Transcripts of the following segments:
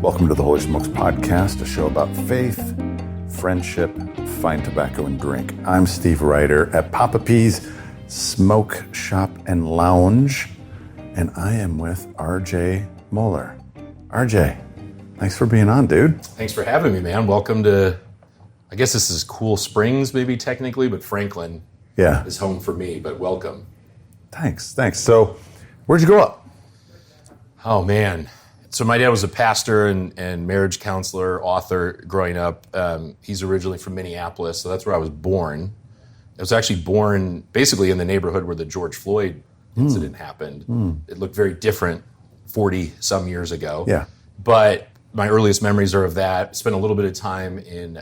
Welcome to the Holy Smokes Podcast, a show about faith, friendship, fine tobacco, and drink. I'm Steve Ryder at Papa P's Smoke Shop and Lounge, and I am with RJ Moeller. RJ, thanks for being on, dude. Thanks for having me, man. Welcome to, I guess this is Cool Springs, maybe technically, but Franklin is home for me, but welcome. Thanks. So, where'd you grow up? Oh, man. So my dad was a pastor and marriage counselor, author growing up. He's originally from Minneapolis, so that's where I was born. I was actually born basically in the neighborhood where the George Floyd incident happened. It looked very different 40-some years ago. Yeah. But my earliest memories are of that. Spent a little bit of time in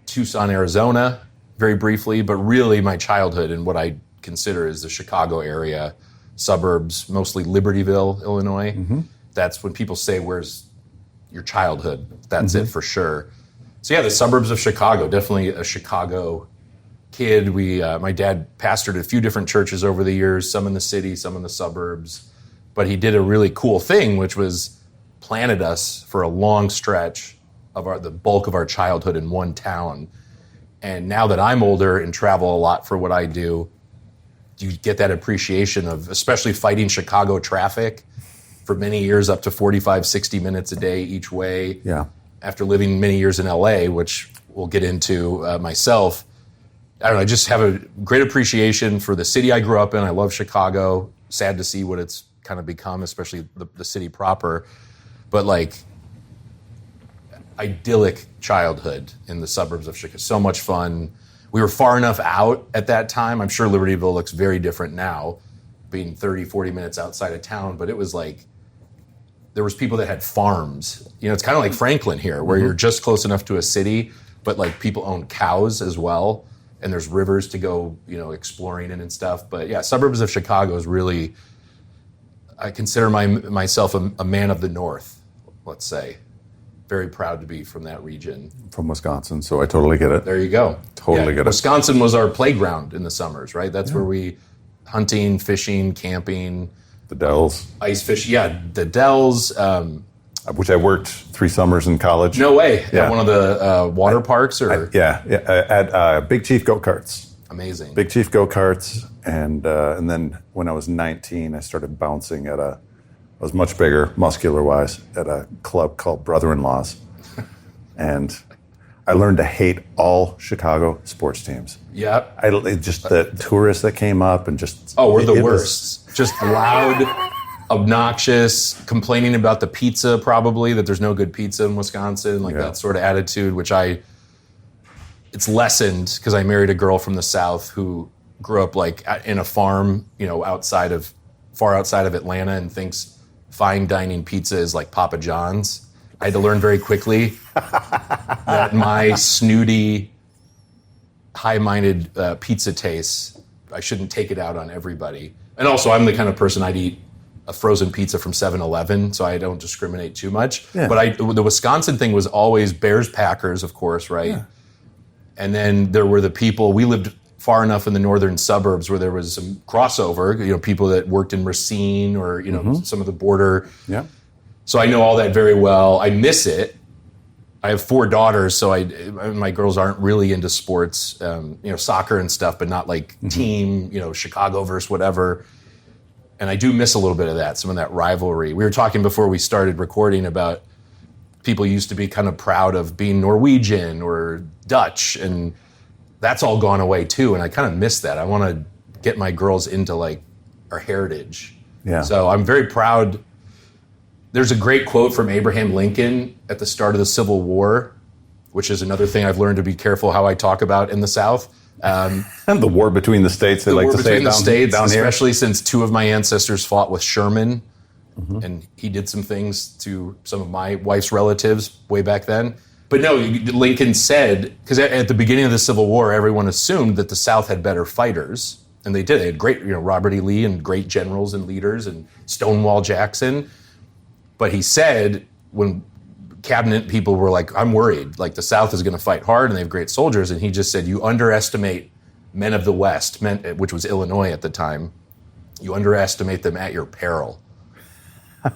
Tucson, Arizona, very briefly, but really my childhood and what I consider is the Chicago area, suburbs, mostly Libertyville, Illinois. Mm-hmm. That's when people say, where's your childhood? That's it for sure. So yeah, the suburbs of Chicago, definitely a Chicago kid. My dad pastored a few different churches over the years, some in the city, some in the suburbs. But he did a really cool thing, which was planted us for a long stretch of the bulk of our childhood in one town. And now that I'm older and travel a lot for what I do, you get that appreciation of especially fighting Chicago traffic for many years, up to 45, 60 minutes a day each way. Yeah. After living many years in LA, which we'll get into myself, I don't know, I just have a great appreciation for the city I grew up in. I love Chicago. Sad to see what it's kind of become, especially the city proper. But like, idyllic childhood in the suburbs of Chicago. So much fun. We were far enough out at that time. I'm sure Libertyville looks very different now, being 30, 40 minutes outside of town. But it was like, there was people that had farms. You know, it's kind of like Franklin here, where you're just close enough to a city, but like people own cows as well. And there's rivers to go, you know, exploring in and stuff. But yeah, suburbs of Chicago is really, I consider myself a man of the North, let's say. Very proud to be from that region. From Wisconsin, so I totally get it. There you go. Totally get it. Wisconsin was our playground in the summers, right? That's where we, hunting, fishing, camping. The Dells. Ice fish, the Dells. Which I worked 3 summers in college. No way. Yeah. At one of the water parks? Or At Big Chief Go-Karts. Amazing. Big Chief Go-Karts, and then when I was 19, I started bouncing I was much bigger, muscular-wise, at a club called Brother-in-Laws. And I learned to hate all Chicago sports teams. Yeah. The tourists that came up and just... Oh, we're the worst. Just loud, obnoxious, complaining about the pizza probably, that there's no good pizza in Wisconsin, that sort of attitude, which it's lessened because I married a girl from the South who grew up like in a farm, you know, far outside of Atlanta, and thinks fine dining pizza is like Papa John's. I had to learn very quickly that my snooty, high-minded pizza taste, I shouldn't take it out on everybody. And also, I'm the kind of person I'd eat a frozen pizza from 7-Eleven, so I don't discriminate too much. Yeah. But the Wisconsin thing was always Bears-Packers, of course, right? Yeah. And then there were the people, we lived far enough in the northern suburbs where there was some crossover, you know, people that worked in Racine or, you know, some of the border. Yeah. So I know all that very well. I miss it. I have 4 daughters, so my girls aren't really into sports, you know, soccer and stuff, but not like team, you know, Chicago versus whatever. And I do miss a little bit of that, some of that rivalry. We were talking before we started recording about people used to be kind of proud of being Norwegian or Dutch, and that's all gone away too. And I kind of miss that. I want to get my girls into like our heritage. Yeah. So I'm very proud. There's a great quote from Abraham Lincoln at the start of the Civil War, which is another thing I've learned to be careful how I talk about in the South. And the war between the states, they like to say down here. Especially since 2 of my ancestors fought with Sherman, and he did some things to some of my wife's relatives way back then. But no, Lincoln said, because at the beginning of the Civil War, everyone assumed that the South had better fighters, and they did. They had great, you know, Robert E. Lee and great generals and leaders, and Stonewall Jackson. But he said, when cabinet people were like, I'm worried, like the South is going to fight hard and they have great soldiers. And he just said, you underestimate men of the West, which was Illinois at the time. You underestimate them at your peril.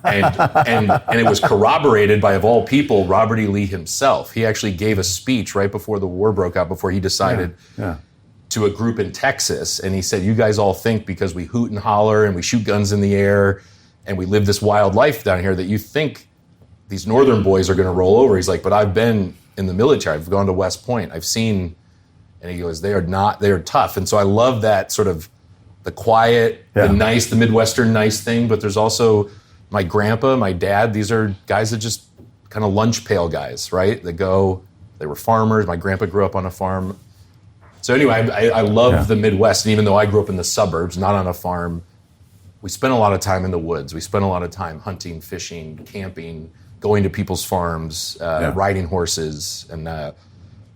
And it was corroborated by, of all people, Robert E. Lee himself. He actually gave a speech right before the war broke out, before he decided to a group in Texas. And he said, you guys all think because we hoot and holler and we shoot guns in the air and we live this wild life down here that you think these northern boys are going to roll over. He's like, but I've been in the military. I've gone to West Point. I've seen, and he goes, they are tough. And so I love that sort of the quiet, the nice, the Midwestern nice thing. But there's also my grandpa, my dad. These are guys that just kind of lunch pail guys, right? They were farmers. My grandpa grew up on a farm. So anyway, I love the Midwest. And even though I grew up in the suburbs, not on a farm, we spent a lot of time in the woods. We spent a lot of time hunting, fishing, camping, going to people's farms, riding horses. And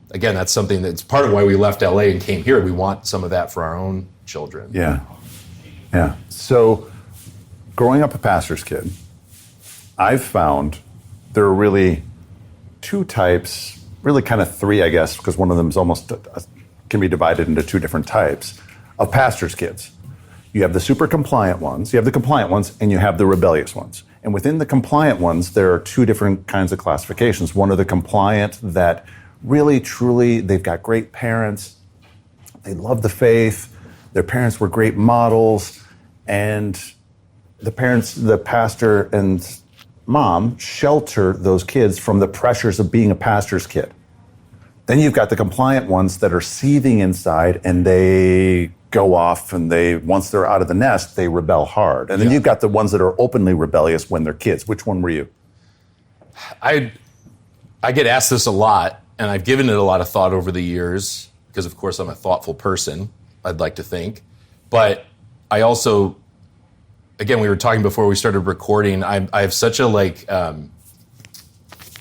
again, that's something that's part of why we left LA and came here. We want some of that for our own children. Yeah. So growing up a pastor's kid, I've found there are really two types, really kind of three, I guess, because one of them is almost can be divided into two different types of pastor's kids. You have the super compliant ones, you have the compliant ones, and you have the rebellious ones. And within the compliant ones, there are two different kinds of classifications. One are the compliant that really, truly, they've got great parents, they love the faith, their parents were great models, and the pastor and mom shelter those kids from the pressures of being a pastor's kid. Then you've got the compliant ones that are seething inside and they go off and once they're out of the nest, they rebel hard. And then you've got the ones that are openly rebellious when they're kids. Which one were you? I get asked this a lot, and I've given it a lot of thought over the years because, of course, I'm a thoughtful person, I'd like to think. But I also, again, we were talking before we started recording, I have such a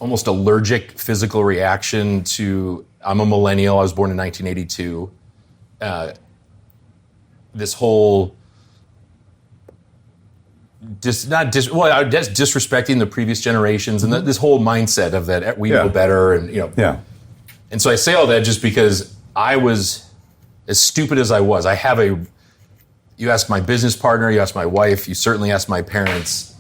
almost allergic physical reaction to, I'm a millennial, I was born in 1982. This whole, disrespecting the previous generations and this whole mindset of that we know better and, And so I say all that just because I was, as stupid as I was, you ask my business partner, you ask my wife, you certainly ask my parents,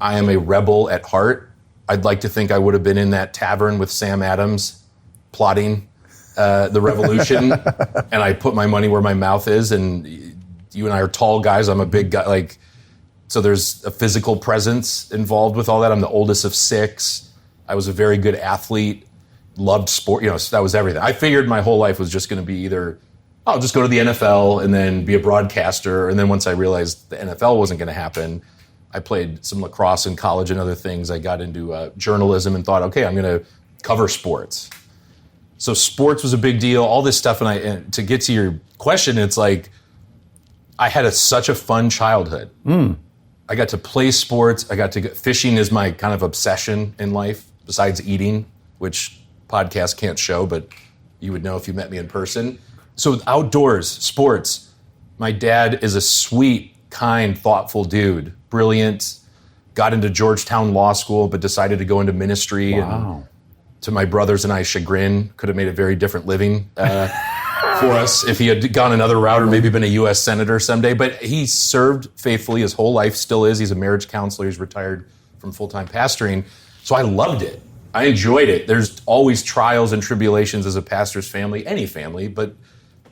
I am a rebel at heart. I'd like to think I would have been in that tavern with Sam Adams plotting the revolution, and I put my money where my mouth is, and you and I are tall guys, I'm a big guy, so there's a physical presence involved with all that. I'm the oldest of 6. I was a very good athlete, loved sport, that was everything. I figured my whole life was just going to be either, I'll just go to the NFL and then be a broadcaster, and then once I realized the NFL wasn't going to happen, I played some lacrosse in college and other things. I got into journalism and thought, okay, I'm going to cover sports. So sports was a big deal, all this stuff. And to get to your question, it's like I had such a fun childhood. I got to play sports. Fishing is my kind of obsession in life, besides eating, which podcasts can't show, but you would know if you met me in person. So outdoors, sports. My dad is a sweet, kind, thoughtful dude. Brilliant, got into Georgetown Law School, but decided to go into ministry. Wow. And to my brothers and I's chagrin, could have made a very different living for us if he had gone another route or maybe been a U.S. Senator someday. But he served faithfully his whole life, still is. He's a marriage counselor. He's retired from full-time pastoring. So I loved it. I enjoyed it. There's always trials and tribulations as a pastor's family, any family, but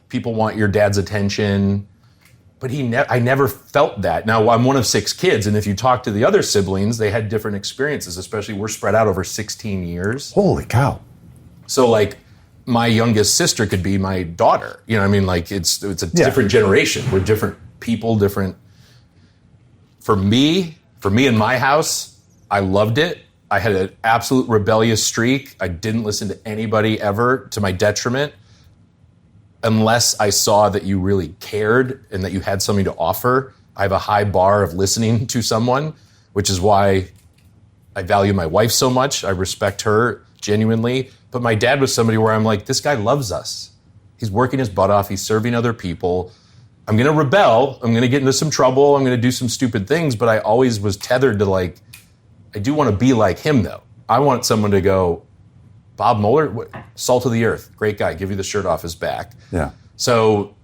people want your dad's attention. But I never felt that. Now, I'm one of 6 kids, and if you talk to the other siblings, they had different experiences, especially we're spread out over 16 years. Holy cow. So, my youngest sister could be my daughter. You know what I mean? It's a different generation. We're different people, different. For me in my house, I loved it. I had an absolute rebellious streak. I didn't listen to anybody ever, to my detriment, unless I saw that you really cared and that you had something to offer. I have a high bar of listening to someone, which is why I value my wife so much. I respect her genuinely. But my dad was somebody where I'm like, this guy loves us. He's working his butt off. He's serving other people. I'm going to rebel. I'm going to get into some trouble. I'm going to do some stupid things. But I always was tethered to I do want to be like him, though. I want someone to go, Bob Moeller, salt of the earth, great guy, give you the shirt off his back. Yeah. So,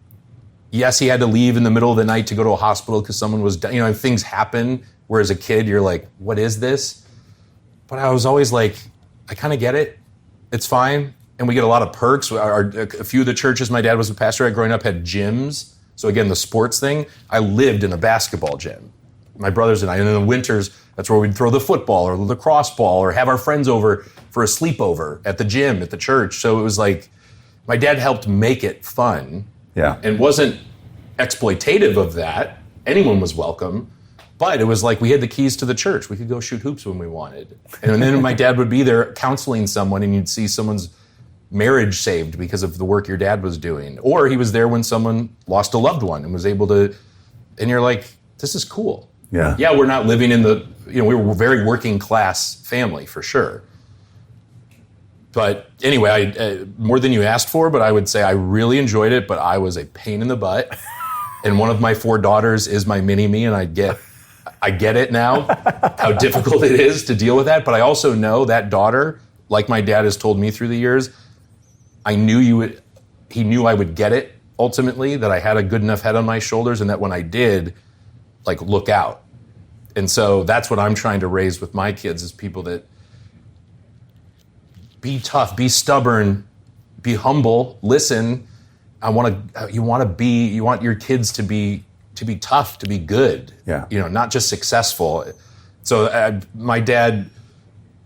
yes, he had to leave in the middle of the night to go to a hospital because someone was, things happen. where as a kid, you're like, what is this? But I was always like, I kind of get it. It's fine. And we get a lot of perks. A few of the churches my dad was a pastor at growing up had gyms. So again, the sports thing, I lived in a basketball gym. My brothers and I, and in the winters, that's where we'd throw the football or the lacrosse ball or have our friends over for a sleepover at the gym, at the church. So it was like, my dad helped make it fun. Yeah. And wasn't exploitative of that. Anyone was welcome. But it was like we had the keys to the church. We could go shoot hoops when we wanted. And then my dad would be there counseling someone, and you'd see someone's marriage saved because of the work your dad was doing. Or he was there when someone lost a loved one and was able to, and you're like, this is cool. Yeah. Yeah, we're not living in the, we were a very working class family for sure. But anyway, I more than you asked for, but I would say I really enjoyed it, but I was a pain in the butt. And one of my 4 daughters is my mini-me, and I get it now, how difficult it is to deal with that. But I also know that daughter, like my dad has told me through the years, he knew I would get it ultimately, that I had a good enough head on my shoulders, and that when I did, like, look out. And so that's what I'm trying to raise with my kids, is people that be tough, be stubborn, be humble, listen. You want your kids to be tough, to be good. Yeah. Not just successful. So my dad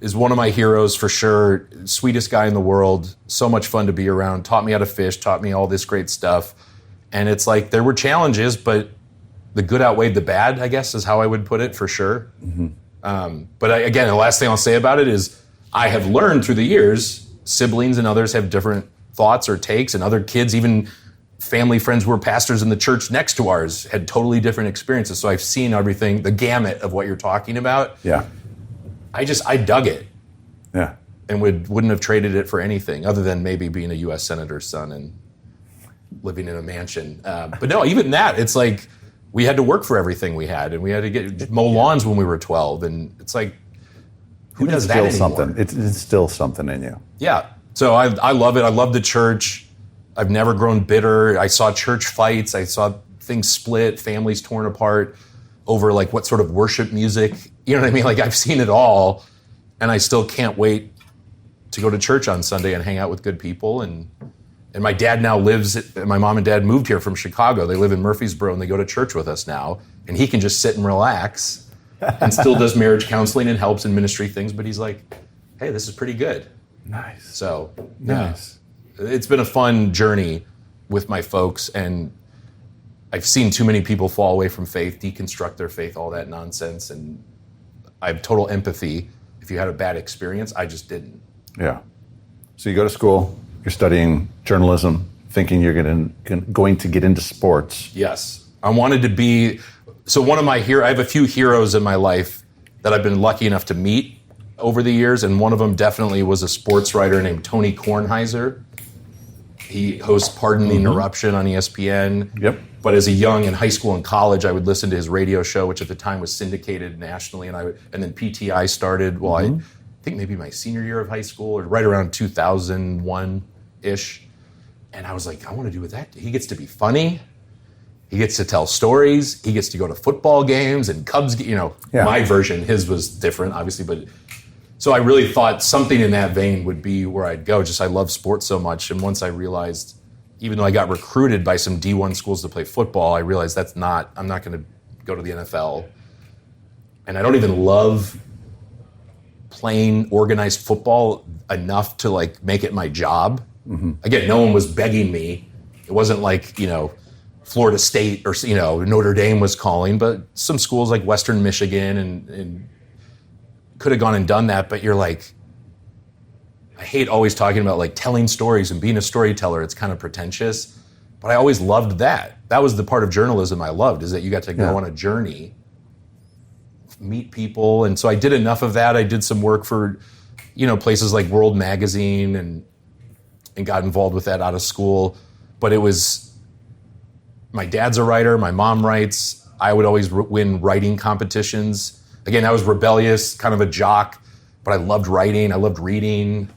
is one of my heroes for sure. Sweetest guy in the world. So much fun to be around. Taught me how to fish. Taught me all this great stuff. And it's like there were challenges, but the good outweighed the bad, I guess, is how I would put it for sure. Mm-hmm. But again, the last thing I'll say about it is I have learned through the years, siblings and others have different thoughts or takes, and other kids, even family friends who were pastors in the church next to ours, had totally different experiences. So I've seen everything, the gamut of what you're talking about. Yeah. I dug it. Yeah. And wouldn't have traded it for anything other than maybe being a U.S. Senator's son and living in a mansion. But no, even that, it's like we had to work for everything we had, and we had to mow lawns when we were 12. And it's like, who does that anymore? It's still something in you. Yeah. So I love it. I love the church. I've never grown bitter. I saw church fights. I saw things split, families torn apart over like what sort of worship music. You know what I mean? Like I've seen it all, and I still can't wait to go to church on Sunday and hang out with good people. And my dad now my mom and dad moved here from Chicago. They live in Murfreesboro, and they go to church with us now. And he can just sit and relax and still does marriage counseling and helps in ministry things. But he's like, hey, this is pretty good. Nice. So, nice. Yeah, it's been a fun journey with my folks, and I've seen too many people fall away from faith, deconstruct their faith, all that nonsense, and I have total empathy. If you had a bad experience, I just didn't. Yeah. So you go to school, you're studying journalism, thinking you're going to get into sports. Yes. I wanted to be, so one of my I have a few heroes in my life that I've been lucky enough to meet over the years, and one of them definitely was a sports writer named Tony Kornheiser. He hosts Pardon the Interruption on ESPN. Yep. But as a young, in high school and college, I would listen to his radio show, which at the time was syndicated nationally, and then PTI started. Well, I think maybe my senior year of high school, or right around 2001-ish. And I was like, I want to do with that. He gets to be funny. He gets to tell stories. He gets to go to football games and Cubs. My version, his was different, obviously, but. So I really thought something in that vein would be where I'd go. Just I love sports so much. And once I realized, even though I got recruited by some D1 schools to play football, I realized I'm not going to go to the NFL. And I don't even love playing organized football enough to like make it my job. Mm-hmm. Again, no one was begging me. It wasn't like, Florida State or, Notre Dame was calling, but some schools like Western Michigan and could have gone and done that, but you're like, I hate always talking about like telling stories and being a storyteller. It's kind of pretentious, but I always loved that. That was the part of journalism I loved, is that you got to go on a journey, meet people. And so I did enough of that. I did some work for, places like World Magazine and got involved with that out of school. But it was, my dad's a writer, my mom writes. I would always win writing competitions. Again, I was rebellious, kind of a jock, but I loved writing, I loved reading.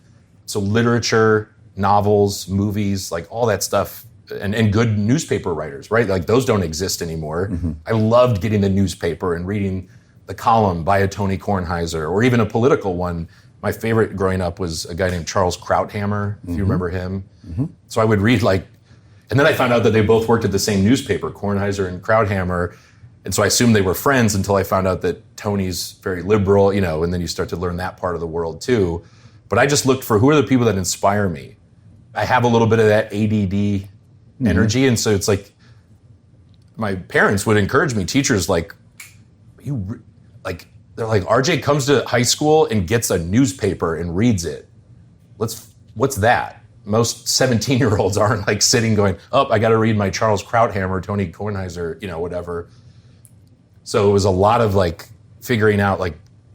So literature, novels, movies, like all that stuff, and good newspaper writers, right? Like those don't exist anymore. Mm-hmm. I loved getting the newspaper and reading the column by a Tony Kornheiser, or even a political one. My favorite growing up was a guy named Charles Krauthammer, if you remember him. So I would read and then I found out that they both worked at the same newspaper, Kornheiser and Krauthammer. And so I assumed they were friends until I found out that Tony's very liberal, and then you start to learn that part of the world too. But I just looked for who are the people that inspire me. I have a little bit of that ADD energy. And so it's like, my parents would encourage me, teachers they're like, RJ comes to high school and gets a newspaper and reads it. What's that? Most 17-year-olds aren't sitting going, I got to read my Charles Krauthammer, Tony Kornheiser, whatever. So it was a lot of figuring out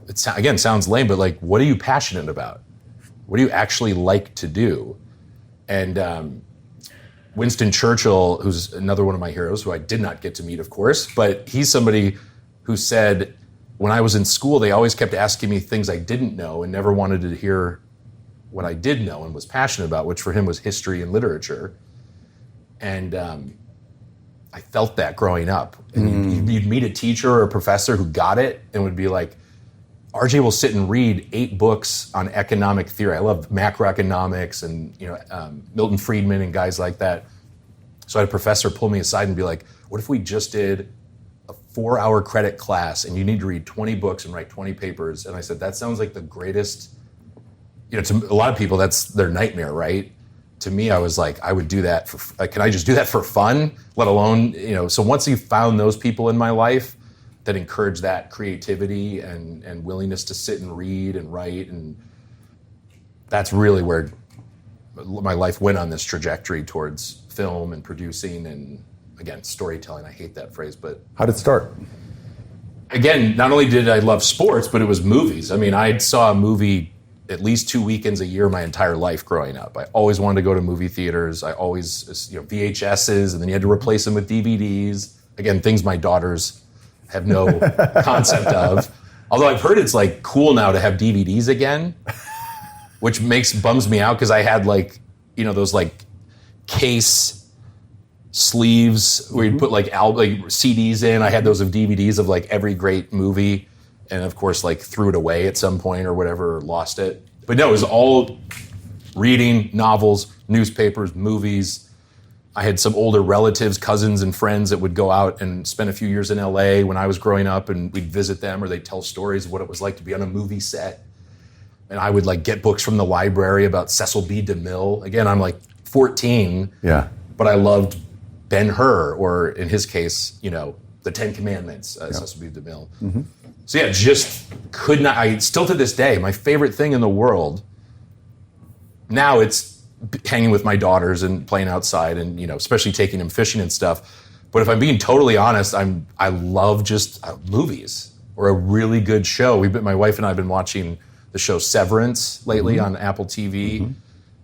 it sounds lame, but what are you passionate about? What do you actually like to do? And Winston Churchill, who's another one of my heroes, who I did not get to meet, of course, but he's somebody who said, when I was in school, they always kept asking me things I didn't know and never wanted to hear what I did know and was passionate about, which for him was history and literature. And I felt that growing up. And you'd meet a teacher or a professor who got it and would be like, RJ will sit and read 8 books on economic theory. I love macroeconomics and Milton Friedman and guys like that. So I had a professor pull me aside and be like, what if we just did a 4-hour credit class and you need to read 20 books and write 20 papers? And I said, that sounds like the greatest, to a lot of people, that's their nightmare, right? To me, I was like, I would do that can I just do that for fun? Let alone, so once you found those people in my life that encourage that creativity and willingness to sit and read and write, and that's really where my life went on this trajectory towards film and producing and, again, storytelling. I hate that phrase, but... How did it start? Again, not only did I love sports, but it was movies. I mean, I saw a movie at least 2 weekends a year my entire life growing up. I always wanted to go to movie theaters. I always, VHSs, and then you had to replace them with DVDs. Again, things my daughters have no concept of. Although I've heard it's cool now to have DVDs again, which bums me out because I had those case sleeves where you'd put CDs in. I had those of DVDs of every great movie, and of course threw it away at some point or whatever, or lost it. But no, it was all reading novels, newspapers, movies. I had some older relatives, cousins and friends that would go out and spend a few years in LA when I was growing up, and we'd visit them, or they'd tell stories of what it was like to be on a movie set. And I would get books from the library about Cecil B. DeMille. Again, I'm 14, but I loved Ben-Hur, or in his case, the Ten Commandments, Cecil B. DeMille. So yeah, just could not, still to this day, my favorite thing in the world, now it's hanging with my daughters and playing outside and, especially taking them fishing and stuff. But if I'm being totally honest, I love just movies or a really good show. My wife and I have been watching the show Severance lately on Apple TV.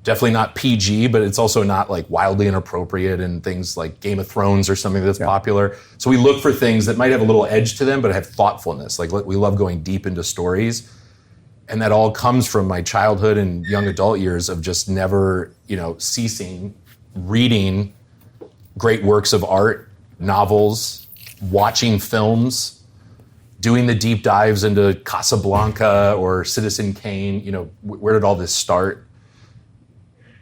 Definitely not PG, but it's also not wildly inappropriate and things like Game of Thrones or something that's popular. So we look for things that might have a little edge to them, but have thoughtfulness. We love going deep into stories. And that all comes from my childhood and young adult years of just never, ceasing reading great works of art, novels, watching films, doing the deep dives into Casablanca or Citizen Kane. Where did all this start?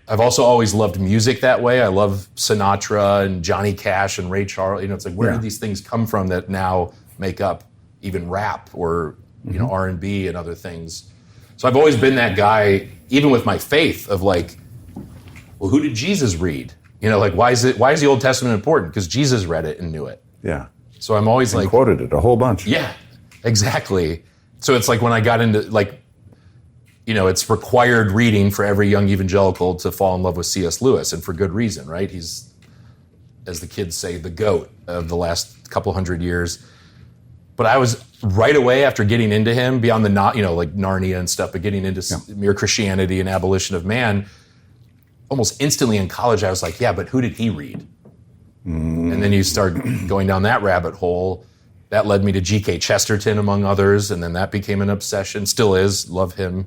I've also always loved music that way. I love Sinatra and Johnny Cash and Ray Charles. It's where did these things come from that now make up even rap or R&B and other things? So I've always been that guy, even with my faith, of well, who did Jesus read? Why is the Old Testament important? Because Jesus read it and knew it. Yeah. So I'm always and quoted it a whole bunch. Yeah, exactly. So it's when I got into it's required reading for every young evangelical to fall in love with C.S. Lewis, and for good reason, right? He's, as the kids say, the GOAT of the last couple hundred years. But I was right away after getting into him, beyond the Narnia and stuff, but getting into Mere Christianity and Abolition of Man, almost instantly in college, I was like, yeah, but who did he read? And then you start going down that rabbit hole. That led me to G.K. Chesterton, among others, and then that became an obsession. Still is. Love him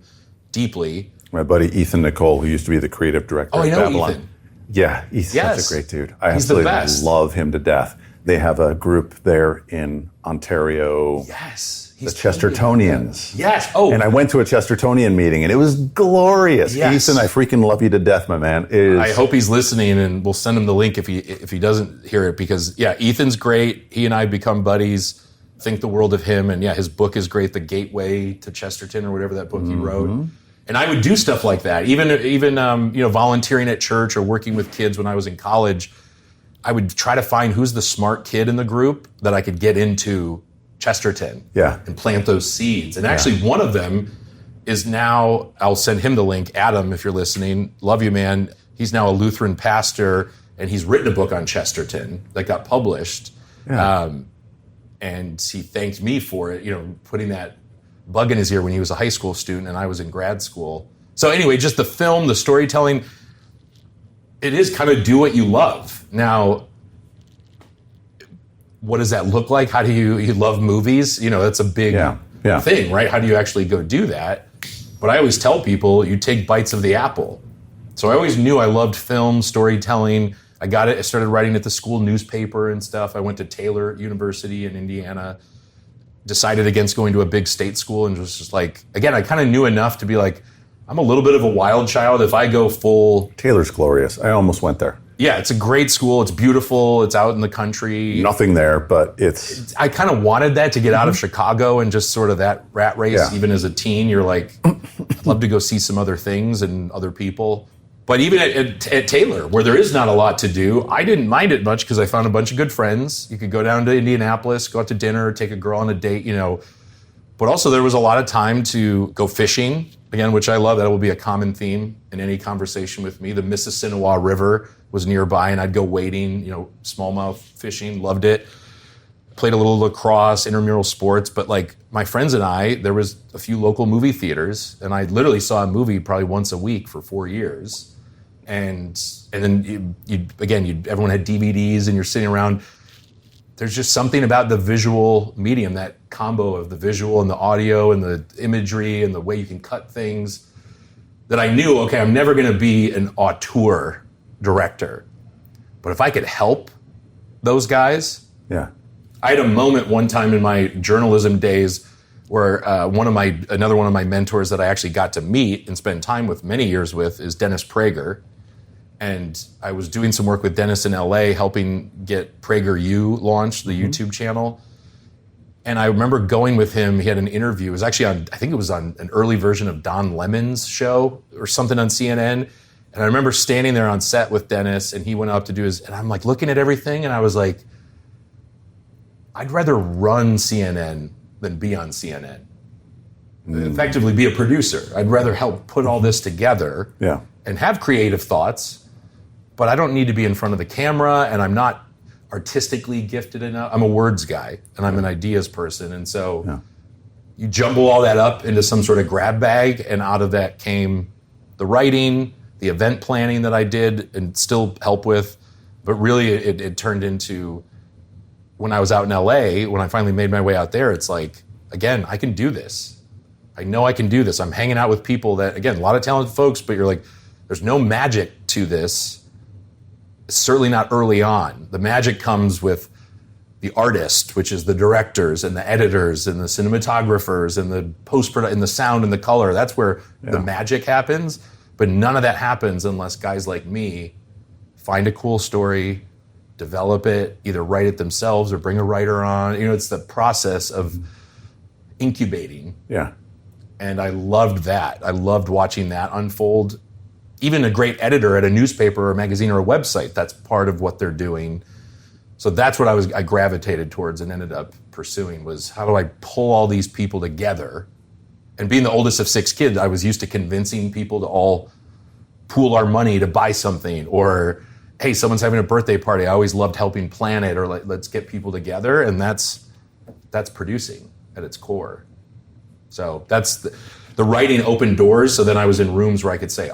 deeply. My buddy Ethan Nicole, who used to be the creative director of Babylon. Ethan. Yeah, he's such a great dude. I He's the absolutely best. love him to death. They have a group there in Ontario. Yes. the Chestertonians. Yes. Oh. And I went to a Chestertonian meeting, and it was glorious. Yes. Ethan, I freaking love you to death, my man. I hope he's listening, and we'll send him the link if he doesn't hear it, because, Ethan's great. He and I have become buddies. Think the world of him. And, his book is great, The Gateway to Chesterton, or whatever that book he wrote. And I would do stuff like that. Even volunteering at church or working with kids when I was in college, I would try to find who's the smart kid in the group that I could get into Chesterton and plant those seeds. And actually one of them is now, I'll send him the link, Adam, if you're listening, love you, man. He's now a Lutheran pastor, and he's written a book on Chesterton that got published. Yeah. And he thanked me for it, putting that bug in his ear when he was a high school student and I was in grad school. So anyway, just the film, the storytelling, it is kind of do what you love. Now, what does that look like? How do you love movies? That's a big thing, right? How do you actually go do that? But I always tell people, you take bites of the apple. So I always knew I loved film, storytelling. I got it. I started writing at the school newspaper and stuff. I went to Taylor University in Indiana, decided against going to a big state school, and was just like, again, I kind of knew enough to be like, I'm a little bit of a wild child. If I go full... Taylor's glorious. I almost went there. Yeah, it's a great school. It's beautiful. It's out in the country. Nothing there, but it's... I kind of wanted that to get out of Chicago and just sort of that rat race. Yeah. Even as a teen, you're like, I'd love to go see some other things and other people. But even at Taylor, where there is not a lot to do, I didn't mind it much because I found a bunch of good friends. You could go down to Indianapolis, go out to dinner, take a girl on a date, But also there was a lot of time to go fishing, again, which I love. That will be a common theme in any conversation with me. The Mississinawa River was nearby, and I'd go wading, smallmouth fishing, loved it. Played a little lacrosse, intramural sports, but like my friends and I, there was a few local movie theaters, and I literally saw a movie probably once a week for 4 years. And then everyone had DVDs, and you're sitting around. There's just something about the visual medium, that combo of the visual and the audio and the imagery and the way you can cut things, that I knew, okay, I'm never going to be an auteur director. But if I could help those guys. Yeah. I had a moment one time in my journalism days where another one of my mentors that I actually got to meet and spend time with many years with is Dennis Prager. And I was doing some work with Dennis in LA, helping get PragerU launched, the YouTube channel. And I remember going with him. He had an interview. It was actually I think it was on an early version of Don Lemon's show or something on CNN. And I remember standing there on set with Dennis, and he went up to do and I'm like looking at everything, and I was like, I'd rather run CNN than be on CNN. Effectively be a producer. I'd rather help put all this together and have creative thoughts. But I don't need to be in front of the camera, and I'm not artistically gifted enough. I'm a words guy, and I'm an ideas person. And so you jumble all that up into some sort of grab bag, and out of that came the writing, the event planning that I did and still help with. But really it turned into, when I was out in LA, when I finally made my way out there, it's like, again, I can do this. I know I can do this. I'm hanging out with people that, again, a lot of talented folks, but you're like, there's no magic to this. Certainly not early on. The magic comes with the artist, which is the directors and the editors and the cinematographers and the post-production and the sound and the color. That's where the magic happens. But none of that happens unless guys like me find a cool story, develop it, either write it themselves or bring a writer on. It's the process of incubating. Yeah. And I loved that. I loved watching that unfold. Even a great editor at a newspaper or a magazine or a website, that's part of what they're doing. So that's what I gravitated towards and ended up pursuing, was how do I pull all these people together? And being the oldest of 6 kids, I was used to convincing people to all pool our money to buy something, or, hey, someone's having a birthday party. I always loved helping plan it, or like, let's get people together. And that's producing at its core. So that's the writing opened doors. So then I was in rooms where I could say,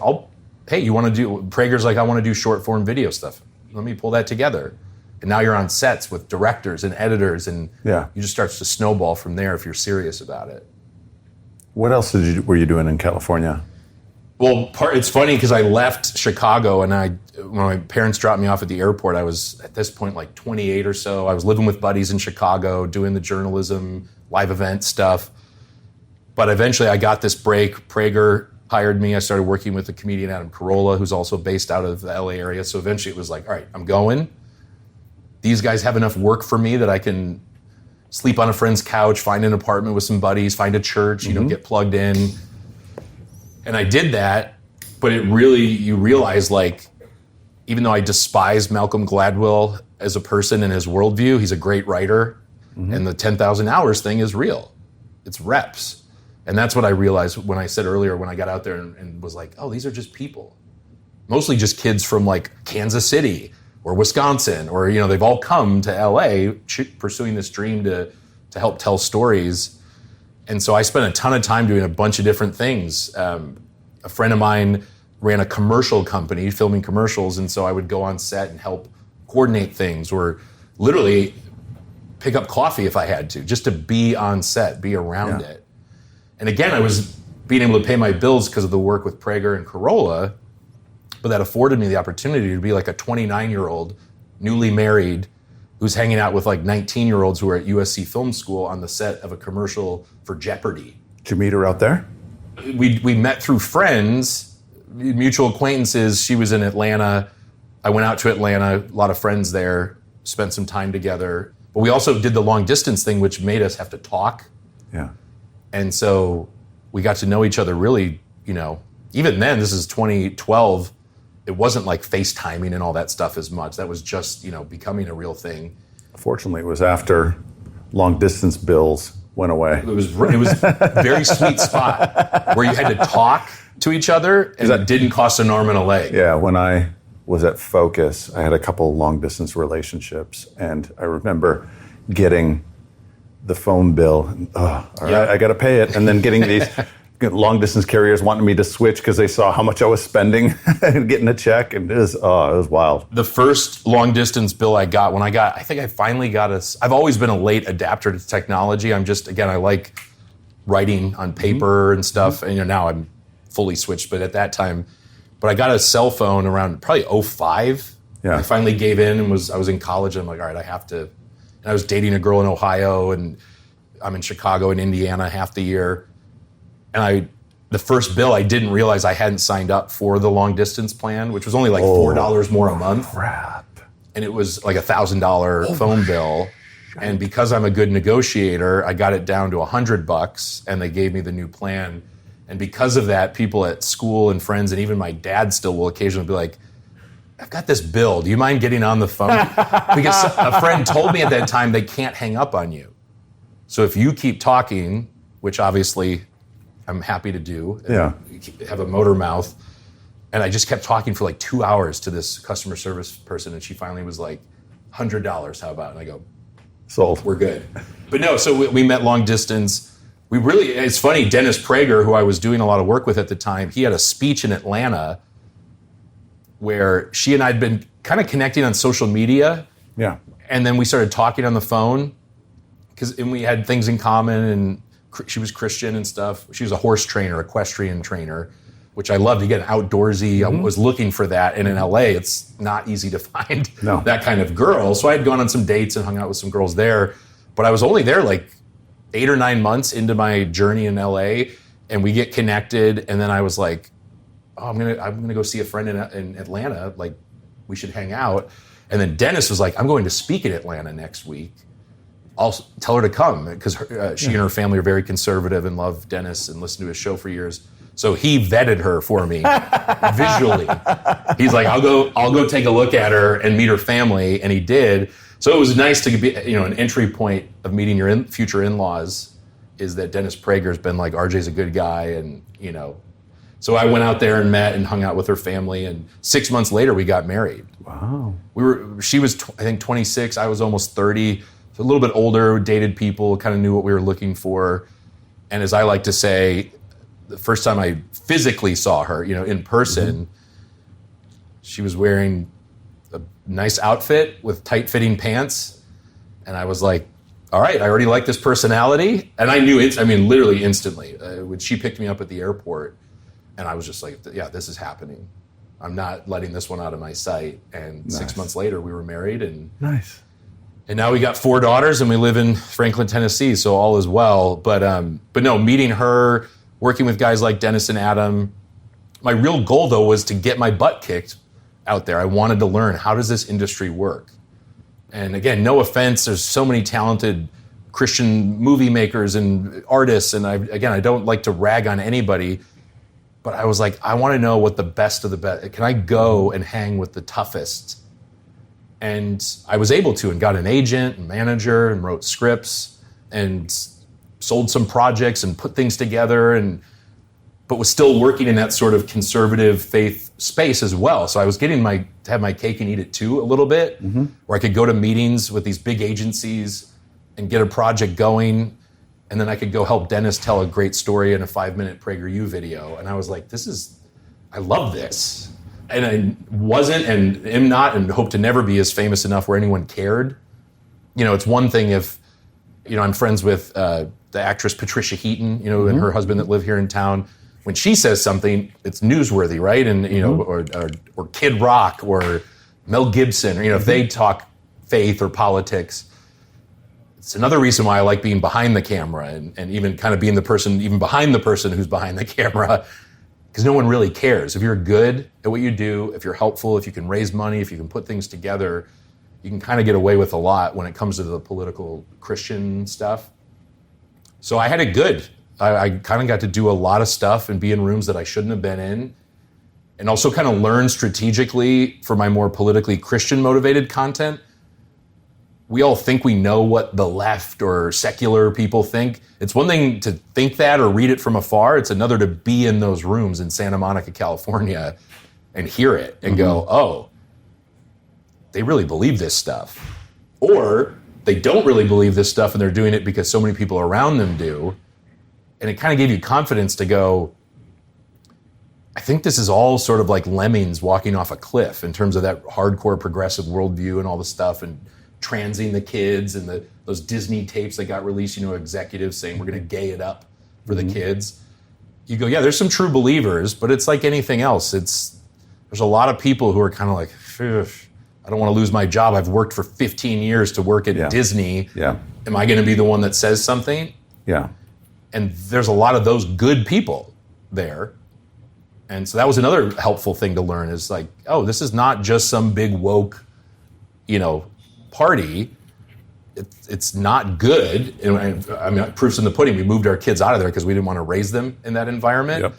hey, you want to do, Prager's like, I want to do short form video stuff. Let me pull that together. And now you're on sets with directors and editors, and you just starts to snowball from there if you're serious about it. What else were you doing in California? Well, it's funny because I left Chicago, and when my parents dropped me off at the airport, I was at this point like 28 or so. I was living with buddies in Chicago, doing the journalism live event stuff. But eventually I got this break. Prager hired me. I started working with the comedian Adam Carolla, who's also based out of the LA area. So eventually it was like, all right, I'm going. These guys have enough work for me that I can sleep on a friend's couch, find an apartment with some buddies, find a church, get plugged in. And I did that, but you realize, like, even though I despise Malcolm Gladwell as a person and his worldview, he's a great writer, and the 10,000 hours thing is real. It's reps. And that's what I realized when I said earlier, when I got out there and was like, oh, these are just people. Mostly just kids from like Kansas City or Wisconsin, or, they've all come to LA pursuing this dream to help tell stories. And so I spent a ton of time doing a bunch of different things. A friend of mine ran a commercial company, filming commercials, and so I would go on set and help coordinate things, or literally pick up coffee if I had to, just to be on set, be around it. And again, I was being able to pay my bills because of the work with Prager and Carolla, but that afforded me the opportunity to be like a 29-year-old, newly married, who's hanging out with like 19-year-olds who are at USC Film School on the set of a commercial for Jeopardy. Did you meet her out there? We met through friends, mutual acquaintances. She was in Atlanta. I went out to Atlanta, a lot of friends there, spent some time together. But we also did the long distance thing, which made us have to talk. Yeah. And so we got to know each other really, even then, this is 2012, it wasn't like FaceTiming and all that stuff as much. That was just, becoming a real thing. Fortunately, it was after long distance bills went away. It was a very sweet spot where you had to talk to each other, and it didn't cost an arm and a leg. Yeah, when I was at Focus, I had a couple long distance relationships, and I remember getting the phone bill. All right, I got to pay it. And then getting these long distance carriers wanting me to switch because they saw how much I was spending and getting a check. And it was wild. The first long distance bill I got, I think I finally got I've always been a late adapter to technology. I like writing on paper and stuff. And now I'm fully switched, but at that time, I got a cell phone around probably 2005. Yeah. I finally gave in and I was in college, and I'm like, all right, I have to. And I was dating a girl in Ohio, and I'm in Chicago and Indiana half the year. And the first bill, I didn't realize I hadn't signed up for the long distance plan, which was only like $4 more a month. Crap. And it was like $1,000 phone bill. And because I'm a good negotiator, I got it down to $100, and they gave me the new plan. And because of that, people at school and friends, and even my dad still will occasionally be like, I've got this bill. Do you mind getting on the phone? Because a friend told me at that time they can't hang up on you. So if you keep talking, which obviously I'm happy to do, have a motor mouth, and I just kept talking for like 2 hours to this customer service person, and she finally was like, $100, how about? And I go, sold. We're good. But no, so we met long distance. It's funny, Dennis Prager, who I was doing a lot of work with at the time, he had a speech in Atlanta where she and I had been kind of connecting on social media. Yeah. And then we started talking on the phone, and we had things in common, and she was Christian and stuff. She was a horse trainer, equestrian trainer, which I loved. Again, outdoorsy. I was looking for that. And in LA, it's not easy to find that kind of girl. So I had gone on some dates and hung out with some girls there. But I was only there like 8 or 9 months into my journey in LA, and we get connected. And then I was like, oh, I'm gonna go see a friend in Atlanta. Like, we should hang out. And then Dennis was like, I'm going to speak in Atlanta next week. I'll tell her to come, because she and her family are very conservative and love Dennis and listened to his show for years. So he vetted her for me visually. He's like, I'll go take a look at her and meet her family, and he did. So it was nice to be, an entry point of meeting your future in-laws is that Dennis Prager's been like, RJ's a good guy, and So I went out there and met and hung out with her family, and 6 months later we got married. Wow. She was I think 26, I was almost 30, so a little bit older, dated people, kind of knew what we were looking for. And as I like to say, the first time I physically saw her, in person, she was wearing a nice outfit with tight-fitting pants, and I was like, all right, I already like this personality. And I knew literally instantly, when she picked me up at the airport, and I was just like, yeah, this is happening. I'm not letting this one out of my sight. And 6 months later, we were married, and nice. And now we got 4 daughters and we live in Franklin, Tennessee, so all is well. But no, meeting her, working with guys like Dennis and Adam, my real goal though was to get my butt kicked out there. I wanted to learn, how does this industry work? And again, no offense, there's so many talented Christian movie makers and artists, and I don't like to rag on anybody, but I was like, I want to know what the best of the best, can I go and hang with the toughest? And I was able to, and got an agent and manager and wrote scripts and sold some projects and put things together, but was still working in that sort of conservative faith space as well. So I was getting to have my cake and eat it too a little bit, where I could go to meetings with these big agencies and get a project going, and then I could go help Dennis tell a great story in a 5-minute PragerU video. And I was like, I love this. And I wasn't and am not and hope to never be as famous enough where anyone cared. It's one thing if, I'm friends with the actress Patricia Heaton, and her husband that live here in town. When she says something, it's newsworthy, right? And, or Kid Rock or Mel Gibson, or, if they talk faith or politics. It's another reason why I like being behind the camera and even kind of being the person, even behind the person who's behind the camera, because no one really cares. If you're good at what you do, if you're helpful, if you can raise money, if you can put things together, you can kind of get away with a lot when it comes to the political Christian stuff. So I had it good. I kind of got to do a lot of stuff and be in rooms that I shouldn't have been in, and also kind of learn strategically for my more politically Christian motivated content. We all think we know what the left or secular people think. It's one thing to think that or read it from afar. It's another to be in those rooms in Santa Monica, California, and hear it and go, oh, they really believe this stuff. Or they don't really believe this stuff and they're doing it because so many people around them do. And it kind of gave you confidence to go, I think this is all sort of like lemmings walking off a cliff in terms of that hardcore progressive worldview and all the stuff, and transing the kids and those Disney tapes that got released, executives saying we're going to gay it up for the kids. You go, yeah, there's some true believers, but it's like anything else. There's a lot of people who are kind of like, I don't want to lose my job. I've worked for 15 years to work at Disney. Yeah. Am I going to be the one that says something? Yeah. And there's a lot of those good people there. And so that was another helpful thing to learn, is like, oh, this is not just some big woke, party. It's not good. And I mean, proof's in the pudding. We moved our kids out of there because we didn't want to raise them in that environment. Yep.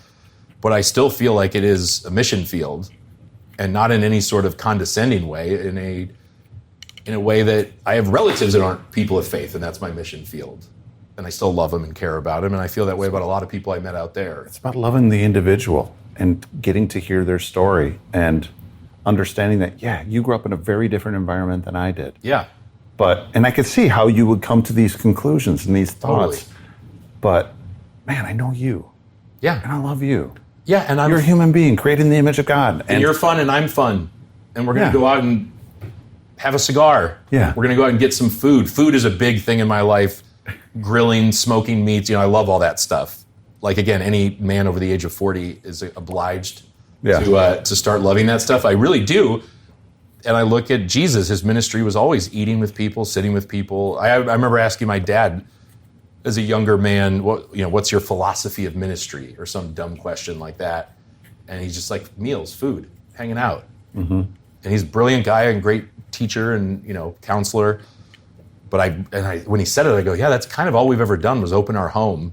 But I still feel like it is a mission field, and not in any sort of condescending way, in a way that I have relatives that aren't people of faith, and that's my mission field. And I still love them and care about them, and I feel that way about a lot of people I met out there. It's about loving the individual and getting to hear their story and understanding that, you grew up in a very different environment than I did. Yeah. And I could see how you would come to these conclusions and these thoughts. Totally. But, man, I know you. Yeah. And I love you. Yeah, and you're a human being created in the image of God. And you're fun and I'm fun. And we're going to go out and have a cigar. Yeah. We're going to go out and get some food. Food is a big thing in my life. Grilling, smoking meats, I love all that stuff. Like, again, any man over the age of 40 is obliged to start loving that stuff. I really do. And I look at Jesus. His ministry was always eating with people, sitting with people. I remember asking my dad as a younger man, what's your philosophy of ministry, or some dumb question like that. And he's just like, meals, food, hanging out. Mm-hmm. And he's a brilliant guy and great teacher and, counselor. But when he said it, I go, yeah, that's kind of all we've ever done was open our home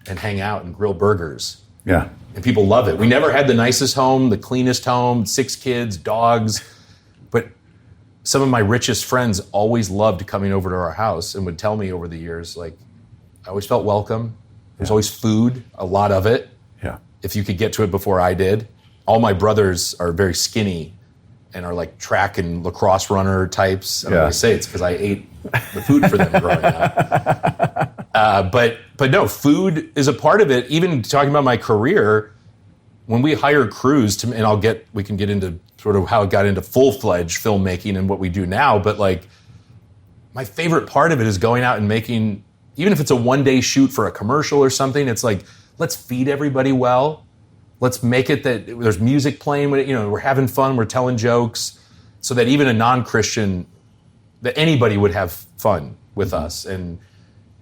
and hang out and grill burgers. Yeah. And people love it. We never had the nicest home, the cleanest home, 6 kids, dogs. But some of my richest friends always loved coming over to our house and would tell me over the years, like, I always felt welcome. There's always food, a lot of it. Yeah. If you could get to it before I did. All my brothers are very skinny and are like track and lacrosse runner types. And I say it's because I ate the food for them growing up. But no, food is a part of it. Even talking about my career, when we hire crews we can get into sort of how it got into full-fledged filmmaking and what we do now. But like, my favorite part of it is going out and making, even if it's a one-day shoot for a commercial or something, it's like, let's feed everybody well. Let's make it that there's music playing, we're having fun, we're telling jokes, so that even a non-Christian, that anybody would have fun with us. And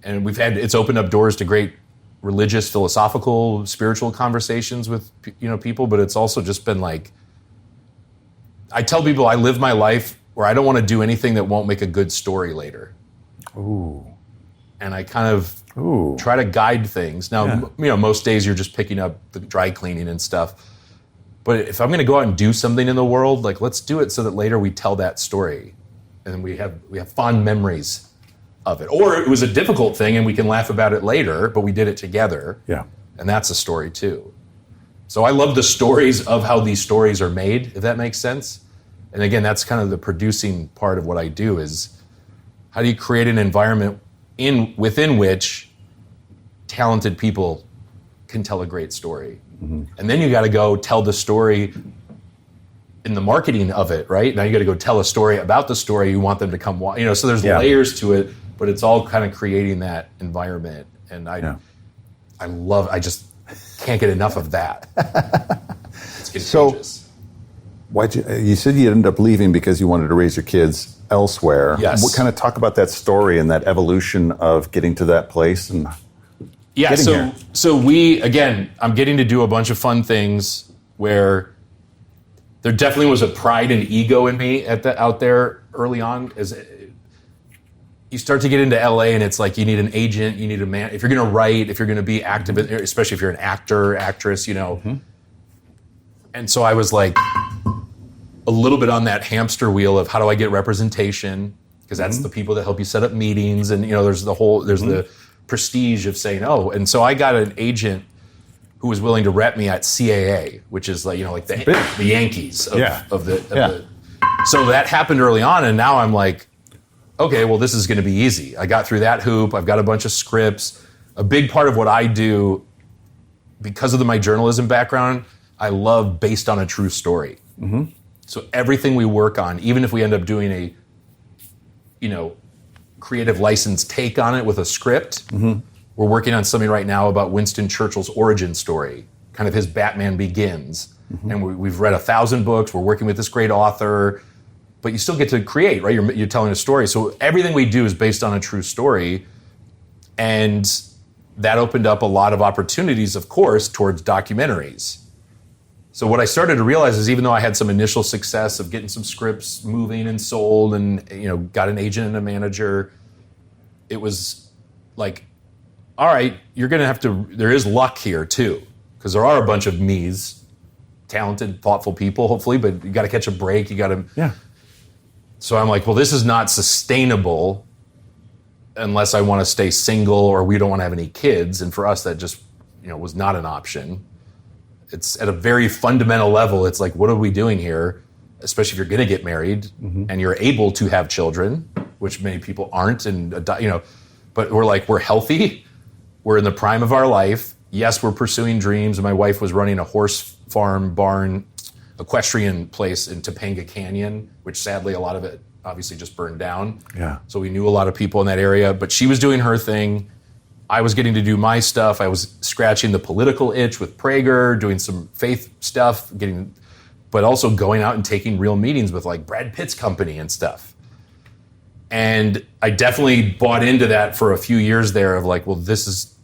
it's opened up doors to great religious, philosophical, spiritual conversations with, people, but it's also just been like, I tell people I live my life where I don't want to do anything that won't make a good story later. Ooh. And I kind of try to guide things. Now, most days you're just picking up the dry cleaning and stuff. But if I'm going to go out and do something in the world, like, let's do it so that later we tell that story and we have fond memories of it. Or it was a difficult thing and we can laugh about it later, but we did it together. Yeah. And that's a story too. So I love the stories of how these stories are made, if that makes sense. And again, that's kind of the producing part of what I do, is how do you create an environment within which talented people can tell a great story. Mm-hmm. And then you got to go tell the story in the marketing of it, right? Now you got to go tell a story about the story you want them to come watch. So there's layers to it, but it's all kind of creating that environment. And I just can't get enough of that. It's contagious. So you said you ended up leaving because you wanted to raise your kids elsewhere. Yes. What kind of talk about that story and that evolution of getting to that place and getting here? So I'm getting to do a bunch of fun things where there definitely was a pride and ego in me out there early on. As you start to get into LA, and it's like you need an agent, you need a man. If you're going to write, if you're going to be active, especially if you're an actor, actress, Mm-hmm. And so I was like a little bit on that hamster wheel of how do I get representation? Because that's the people that help you set up meetings, and there's the prestige of saying, and so I got an agent who was willing to rep me at CAA, which is like the Yankees of the. So that happened early on, and now I'm like, okay, well, this is going to be easy. I got through that hoop. I've got a bunch of scripts. A big part of what I do, because of my journalism background, I love based on a true story. Mm-hmm. So everything we work on, even if we end up doing a, creative license take on it with a script, mm-hmm. We're working on something right now about Winston Churchill's origin story, kind of his Batman Begins. Mm-hmm. And we've read 1,000 books. We're working with this great author, but you still get to create, right? You're telling a story. So everything we do is based on a true story. And that opened up a lot of opportunities, of course, towards documentaries. So what I started to realize is, even though I had some initial success of getting some scripts moving and sold and, got an agent and a manager, it was like, all right, you're going to have to, there is luck here too, because there are a bunch of me's, talented, thoughtful people, hopefully, but you got to catch a break. You got to. Yeah. So I'm like, well, this is not sustainable unless I want to stay single or we don't want to have any kids. And for us, that just, was not an option. It's at a very fundamental level. It's like, what are we doing here? Especially if you're going to get married mm-hmm. and you're able to have children, which many people aren't. And, but we're healthy. We're in the prime of our life. Yes, we're pursuing dreams. And my wife was running a horse farm, barn, equestrian place in Topanga Canyon, which sadly a lot of it obviously just burned down. Yeah. So we knew a lot of people in that area, but she was doing her thing. I was getting to do my stuff. I was scratching the political itch with Prager, doing some faith stuff, but also going out and taking real meetings with like Brad Pitt's company and stuff. And I definitely bought into that for a few years there of like, well,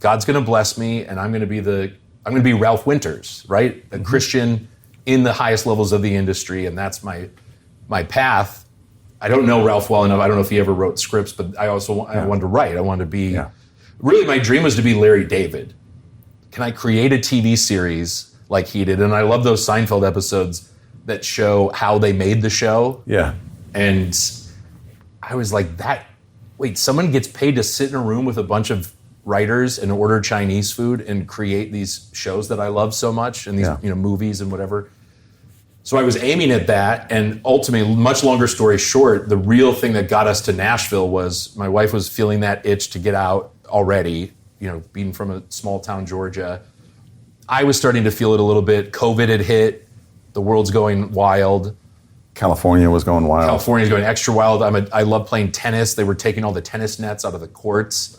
God's going to bless me, and I'm going to be Ralph Winters, right? A mm-hmm. Christian in the highest levels of the industry, and that's my path. I don't know Ralph well enough. I don't know if he ever wrote scripts, but I wanted to write. I wanted to be. Yeah. Really, my dream was to be Larry David. Can I create a TV series like he did? And I love those Seinfeld episodes that show how they made the show. Yeah. And I was like, wait, someone gets paid to sit in a room with a bunch of writers and order Chinese food and create these shows that I love so much, and these movies and whatever. So I was aiming at that, and ultimately, much longer story short, the real thing that got us to Nashville was my wife was feeling that itch to get out already, being from a small town, Georgia. I was starting to feel it a little bit. COVID had hit. The world's going wild. California was going wild. California's going extra wild. I love playing tennis. They were taking all the tennis nets out of the courts.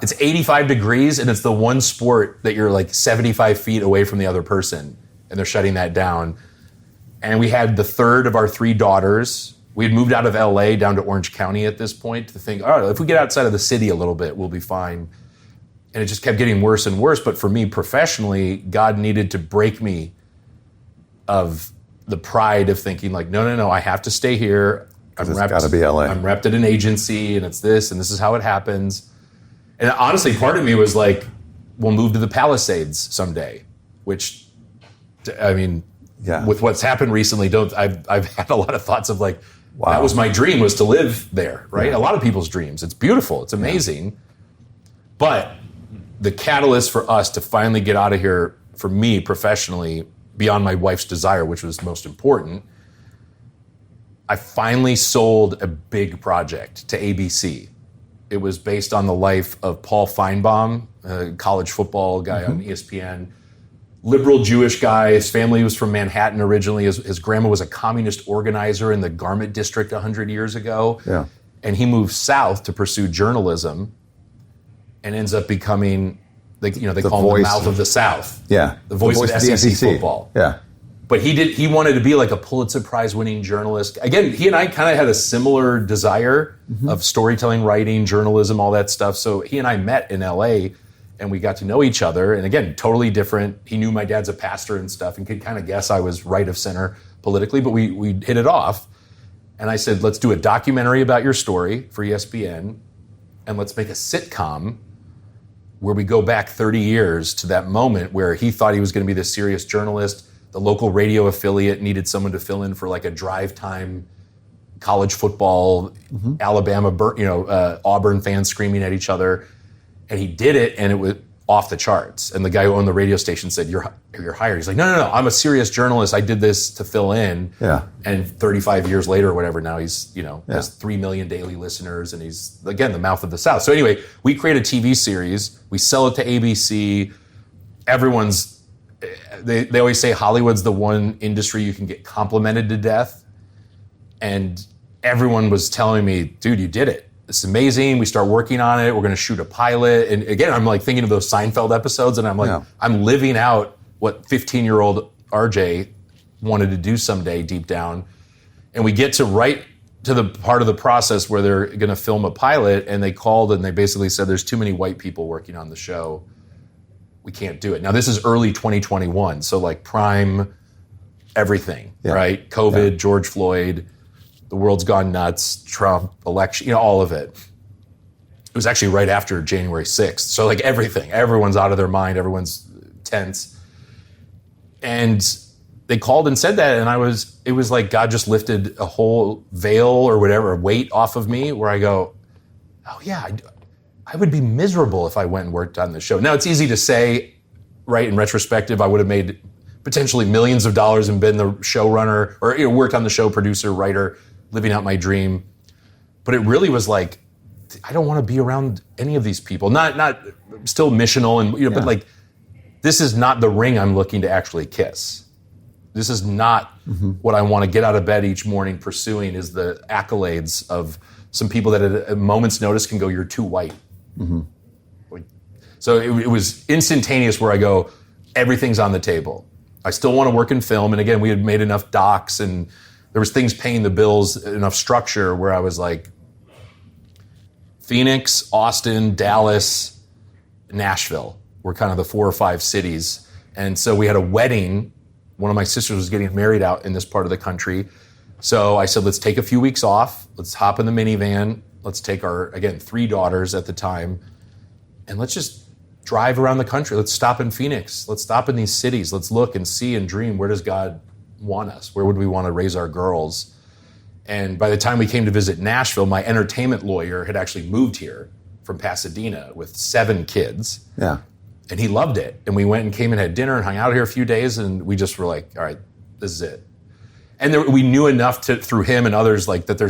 It's 85 degrees, and it's the one sport that you're like 75 feet away from the other person, and they're shutting that down. And we had the third of our 3 daughters. We had moved out of LA down to Orange County at this point to think, all right, if we get outside of the city a little bit, we'll be fine. And it just kept getting worse and worse. But for me professionally, God needed to break me of the pride of thinking like, no, I have to stay here. It's got to be LA. I'm repped at an agency and it's this and this is how it happens. And honestly, part of me was like, we'll move to the Palisades someday, which, I mean, with what's happened recently, I've had a lot of thoughts of like, wow. That was my dream, was to live there, right? Yeah. A lot of people's dreams. It's beautiful. It's amazing. Yeah. But the catalyst for us to finally get out of here, for me professionally, beyond my wife's desire, which was most important, I finally sold a big project to ABC. It was based on the life of Paul Feinbaum, a college football guy on ESPN. Liberal Jewish guy. His family was from Manhattan originally. His grandma was a communist organizer in the garment district 100 years ago. Yeah. And he moved south to pursue journalism and ends up becoming, they call him the mouth of the South. Yeah. The voice of SEC football. Yeah. But he wanted to be like a Pulitzer Prize winning journalist. Again, he and I kind of had a similar desire of storytelling, writing, journalism, all that stuff. So he and I met in LA and we got to know each other. And again, totally different. He knew my dad's a pastor and stuff and could kind of guess I was right of center politically, but we hit it off. And I said, let's do a documentary about your story for ESPN and let's make a sitcom where we go back 30 years to that moment where he thought he was going to be this serious journalist. The local radio affiliate needed someone to fill in for like a drive time college football, Alabama, Auburn fans screaming at each other. And he did it and it was off the charts. And the guy who owned the radio station said, you're hired. He's like, no, I'm a serious journalist. I did this to fill in. Yeah. And 35 years later or whatever, now he's, has 3 million daily listeners and he's, again, the mouth of the South. So anyway, we create a TV series. We sell it to ABC. They always say Hollywood's the one industry you can get complimented to death. And everyone was telling me, dude, you did it. It's amazing. We start working on it. We're going to shoot a pilot. And again, I'm like thinking of those Seinfeld episodes and I'm like, I'm living out what 15-year-old RJ wanted to do someday deep down. And we get to right to the part of the process where they're going to film a pilot and they called and they basically said, there's too many white people working on the show. We can't do it. Now, this is early 2021, so like prime everything, right? COVID, George Floyd, the world's gone nuts, Trump, election, all of it. It was actually right after January 6th. So like everything, everyone's out of their mind, everyone's tense. And they called and said that, and it was like God just lifted a whole veil or whatever, a weight off of me where I go, oh yeah, I would be miserable if I went and worked on the show. Now, it's easy to say, right, in retrospective, I would have made potentially millions of dollars and been the showrunner or worked on the show, producer, writer, living out my dream. But it really was like, I don't want to be around any of these people. Not still missional, and but like, this is not the ring I'm looking to actually kiss. This is not what I want to get out of bed each morning pursuing is the accolades of some people that at a moment's notice can go, you're too white. So it was instantaneous where I go, everything's on the table. I still want to work in film. And again, we had made enough docs and there was things paying the bills, enough structure where I was like, Phoenix, Austin, Dallas, Nashville were kind of the 4 or 5 cities. And so we had a wedding. One of my sisters was getting married out in this part of the country. So I said, let's take a few weeks off. Let's hop in the minivan. Let's take our, again, 3 daughters at the time. And let's just drive around the country. Let's stop in Phoenix. Let's stop in these cities. Let's look and see and dream. Where does God want us? Where would we want to raise our girls? And by the time we came to visit Nashville, my entertainment lawyer had actually moved here from Pasadena with 7 kids. Yeah. And he loved it. And we went and came and had dinner and hung out here a few days. And we just were like, all right, this is it. And we knew enough through him and others like that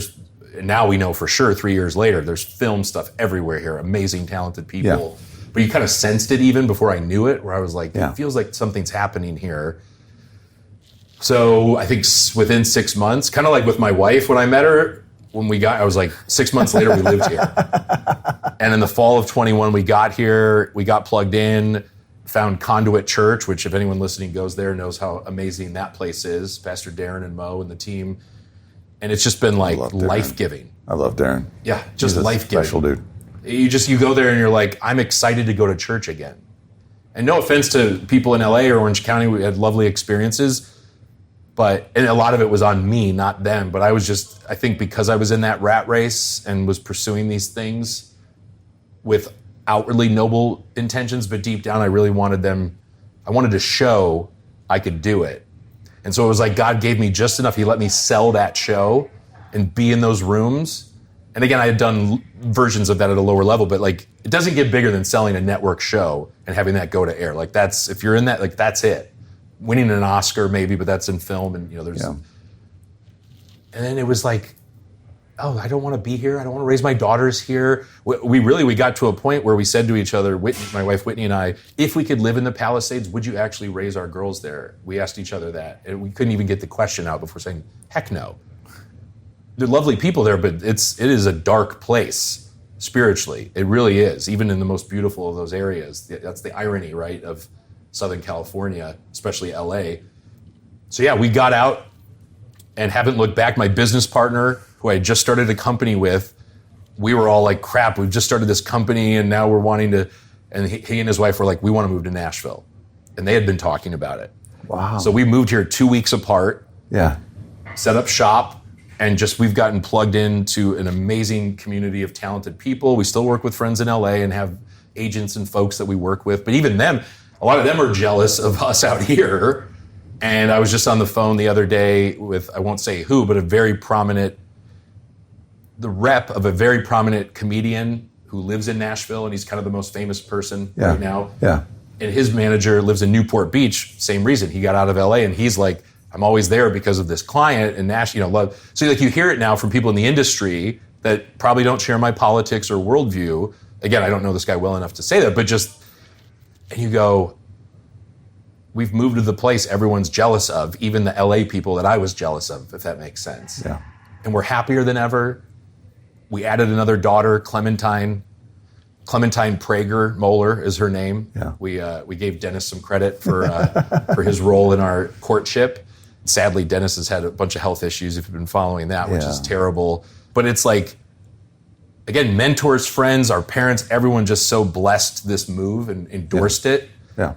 now we know for sure 3 years later, there's film stuff everywhere here, amazing, talented people. Yeah. But you kind of sensed it even before I knew it, where I was like, it feels like something's happening here. So I think within 6 months, kind of like with my wife, when I met her, I was like, 6 months later, we lived here. And in the fall of 21, we got here, we got plugged in, found Conduit Church, which if anyone listening goes there knows how amazing that place is. Pastor Darren and Mo and the team. And it's just been like life-giving. I love Darren. Yeah, just life-giving. Special dude. You go there and you're like, I'm excited to go to church again. And no offense to people in LA or Orange County, we had lovely experiences, and a lot of it was on me, not them. But I think because I was in that rat race and was pursuing these things with outwardly noble intentions, but deep down I really wanted to show I could do it. And so it was like God gave me just enough. He let me sell that show and be in those rooms. And again, I had done versions of that at a lower level, but like it doesn't get bigger than selling a network show and having that go to air. Like if you're in that, like that's it. Winning an Oscar maybe, but that's in film, and there's. Yeah. And then it was like, oh, I don't want to be here. I don't want to raise my daughters here. We got to a point where we said to each other, my wife Whitney and I, if we could live in the Palisades, would you actually raise our girls there? We asked each other that, and we couldn't even get the question out before saying, heck no. They're lovely people there, but it is a dark place spiritually. It really is, even in the most beautiful of those areas. That's the irony, right, of Southern California, especially LA. So yeah, we got out and haven't looked back. My business partner, who I just started a company with, we were all like, crap, we've just started this company and now we're wanting to, and he and his wife were like, we want to move to Nashville. And they had been talking about it. Wow. So we moved here 2 weeks apart. Yeah. Set up shop. And we've gotten plugged into an amazing community of talented people. We still work with friends in LA and have agents and folks that we work with. But even them, a lot of them are jealous of us out here. And I was just on the phone the other day with, I won't say who, but the rep of a very prominent comedian who lives in Nashville, and he's kind of the most famous person right now. Yeah. And his manager lives in Newport Beach, same reason. He got out of LA, and he's like, I'm always there because of this client and love. So like you hear it now from people in the industry that probably don't share my politics or worldview. Again, I don't know this guy well enough to say that, but and you go, we've moved to the place everyone's jealous of, even the LA people that I was jealous of, if that makes sense. Yeah. And we're happier than ever. We added another daughter, Clementine Prager Moeller is her name. Yeah. We gave Dennis some credit for his role in our courtship. Sadly, Dennis has had a bunch of health issues, if you've been following that, which is terrible. But it's like, again, mentors, friends, our parents, everyone just so blessed this move and endorsed it. Yeah.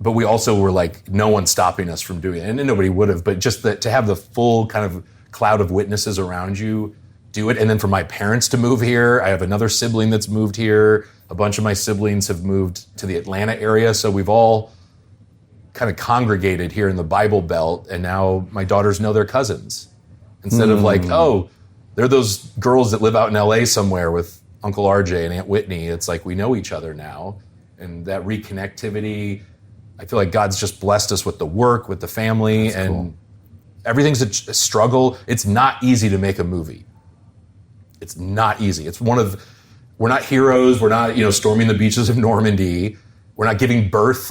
But we also were like, no one's stopping us from doing it. And nobody would have, but just to have the full kind of cloud of witnesses around you do it. And then for my parents to move here, I have another sibling that's moved here. A bunch of my siblings have moved to the Atlanta area. So we've all kind of congregated here in the Bible Belt. And now my daughters know their cousins. Instead of like, oh, they're those girls that live out in LA somewhere with Uncle RJ and Aunt Whitney. It's like we know each other now. And that reconnectivity, I feel like God's just blessed us with the work, with the family. That's and cool. Everything's a struggle. It's not easy to make a movie. It's not easy. We're not heroes. We're not, storming the beaches of Normandy. We're not giving birth.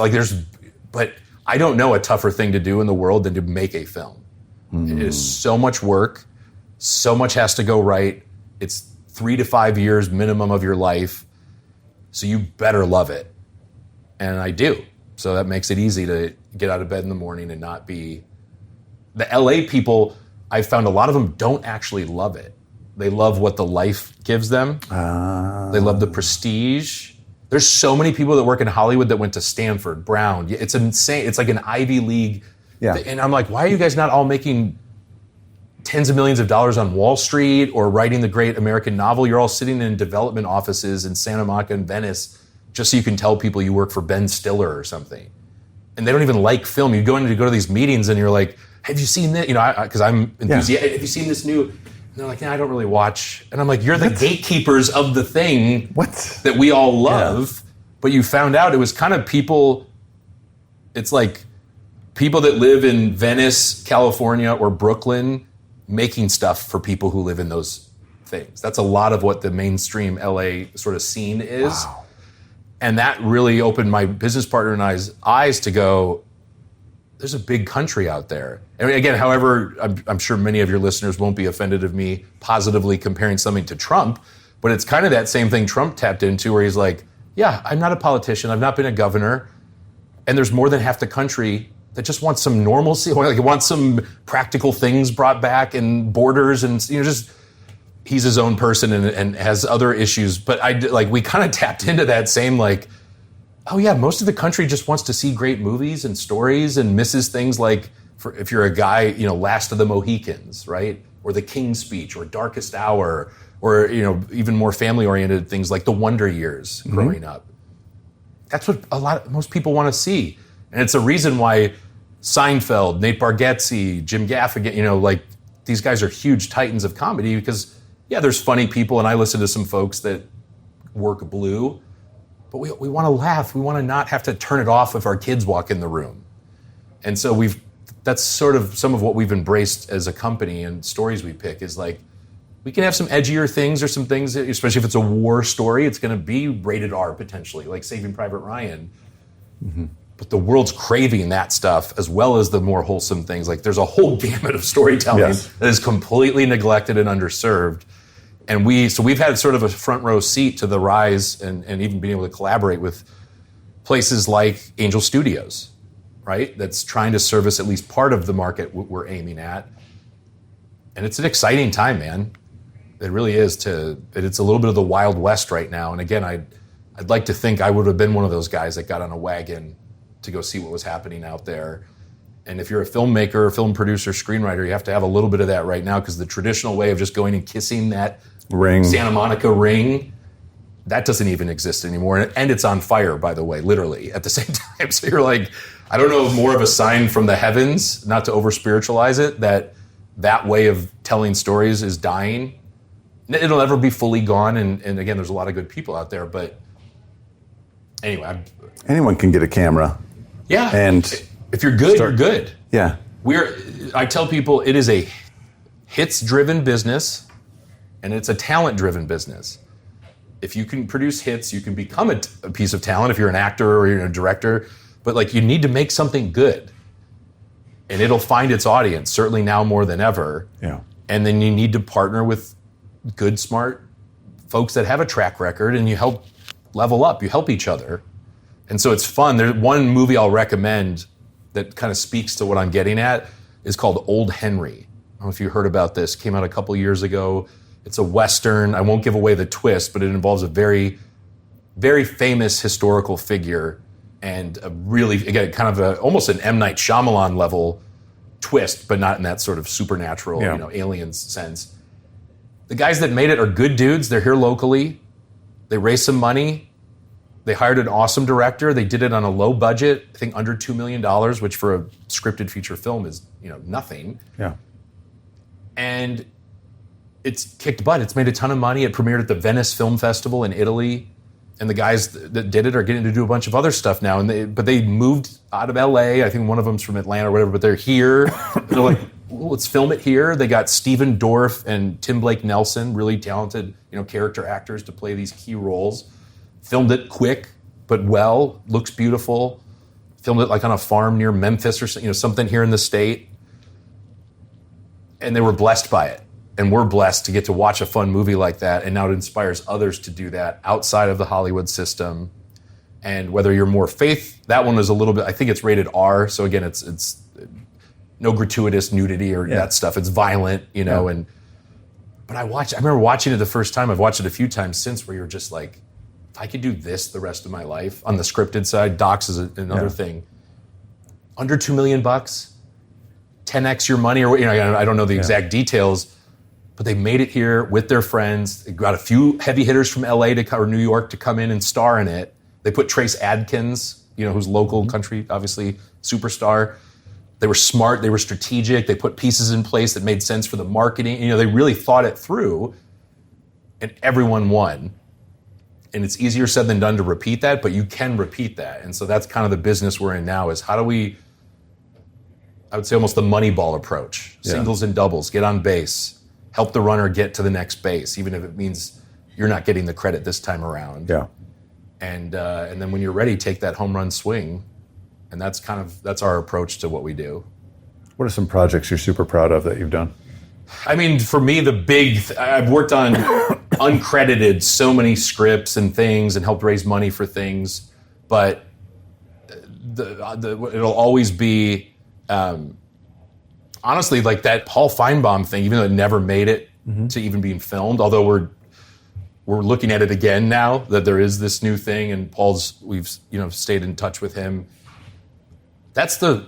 But I don't know a tougher thing to do in the world than to make a film. Mm. It is so much work. So much has to go right. It's 3 to 5 years minimum of your life. So you better love it. And I do. So that makes it easy to get out of bed in the morning and not be... The LA people, I found a lot of them don't actually love it. They love what the life gives them. They love the prestige. There's so many people that work in Hollywood that went to Stanford, Brown. It's insane. It's like an Ivy League. Yeah. And I'm like, why are you guys not all making tens of millions of dollars on Wall Street or writing the great American novel? You're all sitting in development offices in Santa Monica and Venice just so you can tell people you work for Ben Stiller or something. And they don't even like film. You go to these meetings and you're like, have you seen that? Because I'm enthusiastic. Yeah. Have you seen this new? And they're like, yeah, I don't really watch. And I'm like, you're the gatekeepers of the thing that we all love. Yeah. But you found out it was kind of people, it's like people that live in Venice, California, or Brooklyn making stuff for people who live in those things. That's a lot of what the mainstream LA sort of scene is. Wow. And that really opened my business partner and I's eyes to go, there's a big country out there. And again, however, I'm sure many of your listeners won't be offended of me positively comparing something to Trump, but it's kind of that same thing Trump tapped into where he's like, yeah, I'm not a politician. I've not been a governor. And there's more than half the country that just wants some normalcy, or like wants some practical things brought back and borders and, just he's his own person and has other issues. But we kind of tapped into that same oh yeah, most of the country just wants to see great movies and stories and misses things like, if you're a guy, Last of the Mohicans, right? Or The King's Speech or Darkest Hour, or, even more family-oriented things like The Wonder Years growing up. That's what most people want to see. And it's a reason why Seinfeld, Nate Bargatze, Jim Gaffigan, these guys are huge titans of comedy because, yeah, there's funny people, and I listen to some folks that work blue, but we want to laugh. We want to not have to turn it off if our kids walk in the room. And so that's sort of some of what we've embraced as a company, and stories we pick is we can have some edgier things or some things, especially if it's a war story, it's going to be rated R potentially, like Saving Private Ryan. Mm-hmm. But the world's craving that stuff as well as the more wholesome things. There's a whole gamut of storytelling that is completely neglected and underserved. And we've had sort of a front row seat to the rise and even being able to collaborate with places like Angel Studios, right? That's trying to service at least part of the market we're aiming at. And it's an exciting time, man. It really is. It's a little bit of the Wild West right now. And again, I'd like to think I would have been one of those guys that got on a wagon to go see what was happening out there. And if you're a filmmaker, film producer, screenwriter, you have to have a little bit of that right now, because the traditional way of just going and kissing that ring, Santa Monica ring, that doesn't even exist anymore. And it's on fire, by the way, literally at the same time. So you're I don't know if more of a sign from the heavens, not to over spiritualize it, that way of telling stories is dying. It'll never be fully gone. And again, there's a lot of good people out there, but anyway. Anyone can get a camera. Yeah. And if you're good, you're good. Yeah. I tell people it is a hits-driven business, and it's a talent-driven business. If you can produce hits, you can become a piece of talent if you're an actor or you're a director. But you need to make something good, and it'll find its audience, certainly now more than ever. Yeah. And then you need to partner with good, smart folks that have a track record, and you help level up. You help each other. And so it's fun. There's one movie I'll recommend that kind of speaks to what I'm getting at, is called Old Henry. I don't know if you heard about this. Came out a couple years ago. It's a Western. I won't give away the twist, but it involves a very, very famous historical figure, and a really, again, kind of almost an M. Night Shyamalan level twist, but not in that sort of supernatural, aliens sense. The guys that made it are good dudes. They're here locally. They raised some money. They hired an awesome director. They did it on a low budget, I think under $2 million, which for a scripted feature film is, nothing. Yeah. And it's kicked butt. It's made a ton of money. It premiered at the Venice Film Festival in Italy. And the guys that did it are getting to do a bunch of other stuff now. But they moved out of LA. I think one of them's from Atlanta or whatever, but they're here. They're let's film it here. They got Stephen Dorff and Tim Blake Nelson, really talented, character actors to play these key roles. Filmed it quick, but well, looks beautiful. Filmed it on a farm near Memphis or something here in the state. And they were blessed by it. And we're blessed to get to watch a fun movie like that, and now it inspires others to do that outside of the Hollywood system. And whether you're more faith, that one is a little bit, I think it's rated R, so again, it's no gratuitous nudity or that stuff. It's violent, and but I remember watching it the first time. I've watched it a few times since, where you're just if I could do this the rest of my life. On the scripted side, docs is another thing. Under $2 million, 10x your money, or I don't know the exact details. But they made it here with their friends. They got a few heavy hitters from LA or New York to come in and star in it. They put Trace Adkins, who's local country, obviously, superstar. They were smart. They were strategic. They put pieces in place that made sense for the marketing. They really thought it through, and everyone won. And it's easier said than done to repeat that, but you can repeat that. And so that's kind of the business we're in now, is how do we, I would say almost the Moneyball approach. Singles and doubles, get on base. Help the runner get to the next base, even if it means you're not getting the credit this time around. Yeah. And then when you're ready, take that home run swing. And that's our approach to what we do. What are some projects you're super proud of that you've done? I mean, for me, I've worked on uncredited so many scripts and things and helped raise money for things. But it'll always be, honestly, like that Paul Feinbaum thing, even though it never made it to even being filmed, although we're looking at it again now that there is this new thing, and we've stayed in touch with him. That's to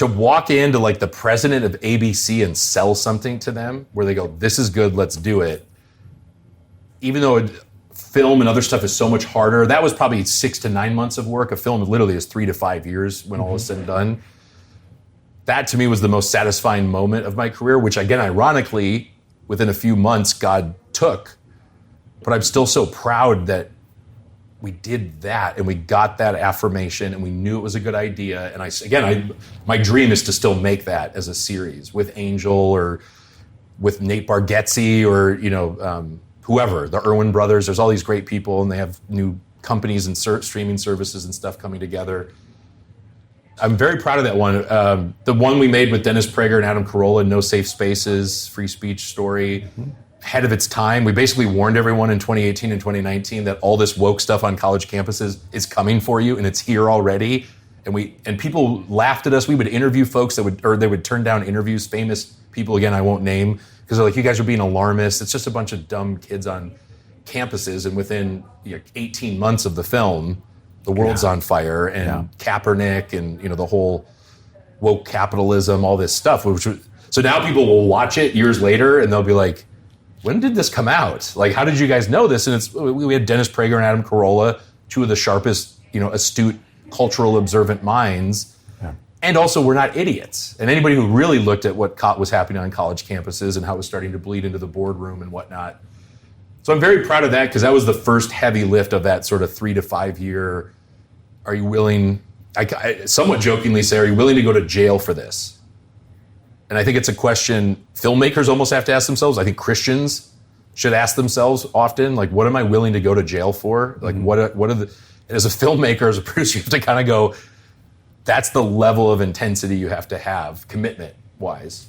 walk into like the president of ABC and sell something to them where they go, this is good, let's do it. Even though film and other stuff is so much harder, that was probably 6 to 9 months of work. A film literally is 3 to 5 years when all is said and done. That to me was the most satisfying moment of my career, which again, ironically, within a few months, God took. But I'm still so proud that we did that and we got that affirmation and we knew it was a good idea. And my dream is to still make that as a series with Angel or with Nate Bargatze or, whoever, the Irwin brothers. There's all these great people and they have new companies and streaming services and stuff coming together. I'm very proud of that one. The one we made with Dennis Prager and Adam Carolla, No Safe Spaces, free speech story. Ahead of its time. We basically warned everyone in 2018 and 2019 that all this woke stuff on college campuses is coming for you and it's here already. And people laughed at us. We would interview folks they would turn down interviews, famous people, again, I won't name, because they're like, you guys are being alarmist. It's just a bunch of dumb kids on campuses. And within 18 months of the film, the world's on fire and Kaepernick and, the whole woke capitalism, all this stuff. So now people will watch it years later and they'll be like, when did this come out? Like, how did you guys know this? And we had Dennis Prager and Adam Carolla, two of the sharpest, astute, cultural observant minds. Yeah. And also, we're not idiots. And anybody who really looked at what was happening on college campuses and how it was starting to bleed into the boardroom and whatnot. So I'm very proud of that because that was the first heavy lift of that sort of 3 to 5 year. Are you willing? I somewhat jokingly say, are you willing to go to jail for this? And I think it's a question filmmakers almost have to ask themselves. I think Christians should ask themselves often, like, what am I willing to go to jail for? Like, what are the, as a filmmaker, as a producer, you have to kind of go, that's the level of intensity you have to have, commitment-wise.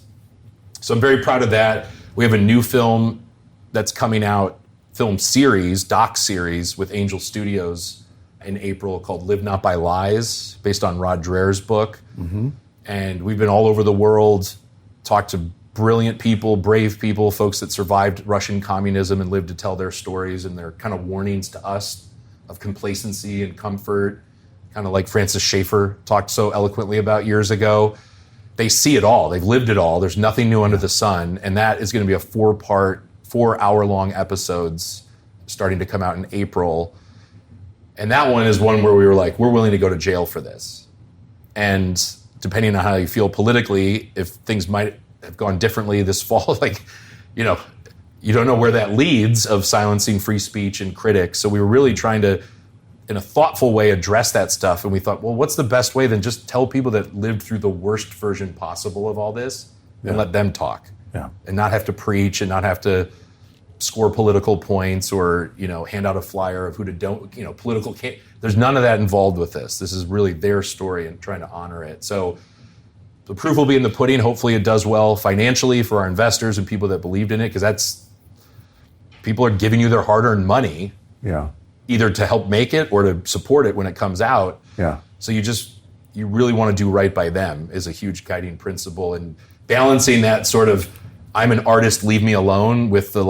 So I'm very proud of that. We have a new film that's coming out, film series, doc series with Angel Studios in April called Live Not by Lies, based on Rod Dreher's book. And we've been all over the world, talked to brilliant people, brave people, folks that survived Russian communism and lived to tell their stories and their kind of warnings to us of complacency and comfort, kind of like Francis Schaeffer talked so eloquently about years ago. They see it all. They've lived it all. There's nothing new under the sun. And that is going to be a 4-hour-long episodes starting to come out in April. And that one is one where we were like, we're willing to go to jail for this. And depending on how you feel politically, if things might have gone differently this fall, you don't know where that leads of silencing free speech and critics. So we were really trying to, in a thoughtful way, address that stuff. And we thought, well, what's the best way than just tell people that lived through the worst version possible of all this and let them talk and not have to preach and not have to score political points or, hand out a flyer of who to don't, political. There's none of that involved with this. This is really their story and trying to honor it. So the proof will be in the pudding. Hopefully it does well financially for our investors and people that believed in it, because people are giving you their hard-earned money either to help make it or to support it when it comes out. So you really want to do right by them is a huge guiding principle. And balancing that sort of, I'm an artist, leave me alone, with the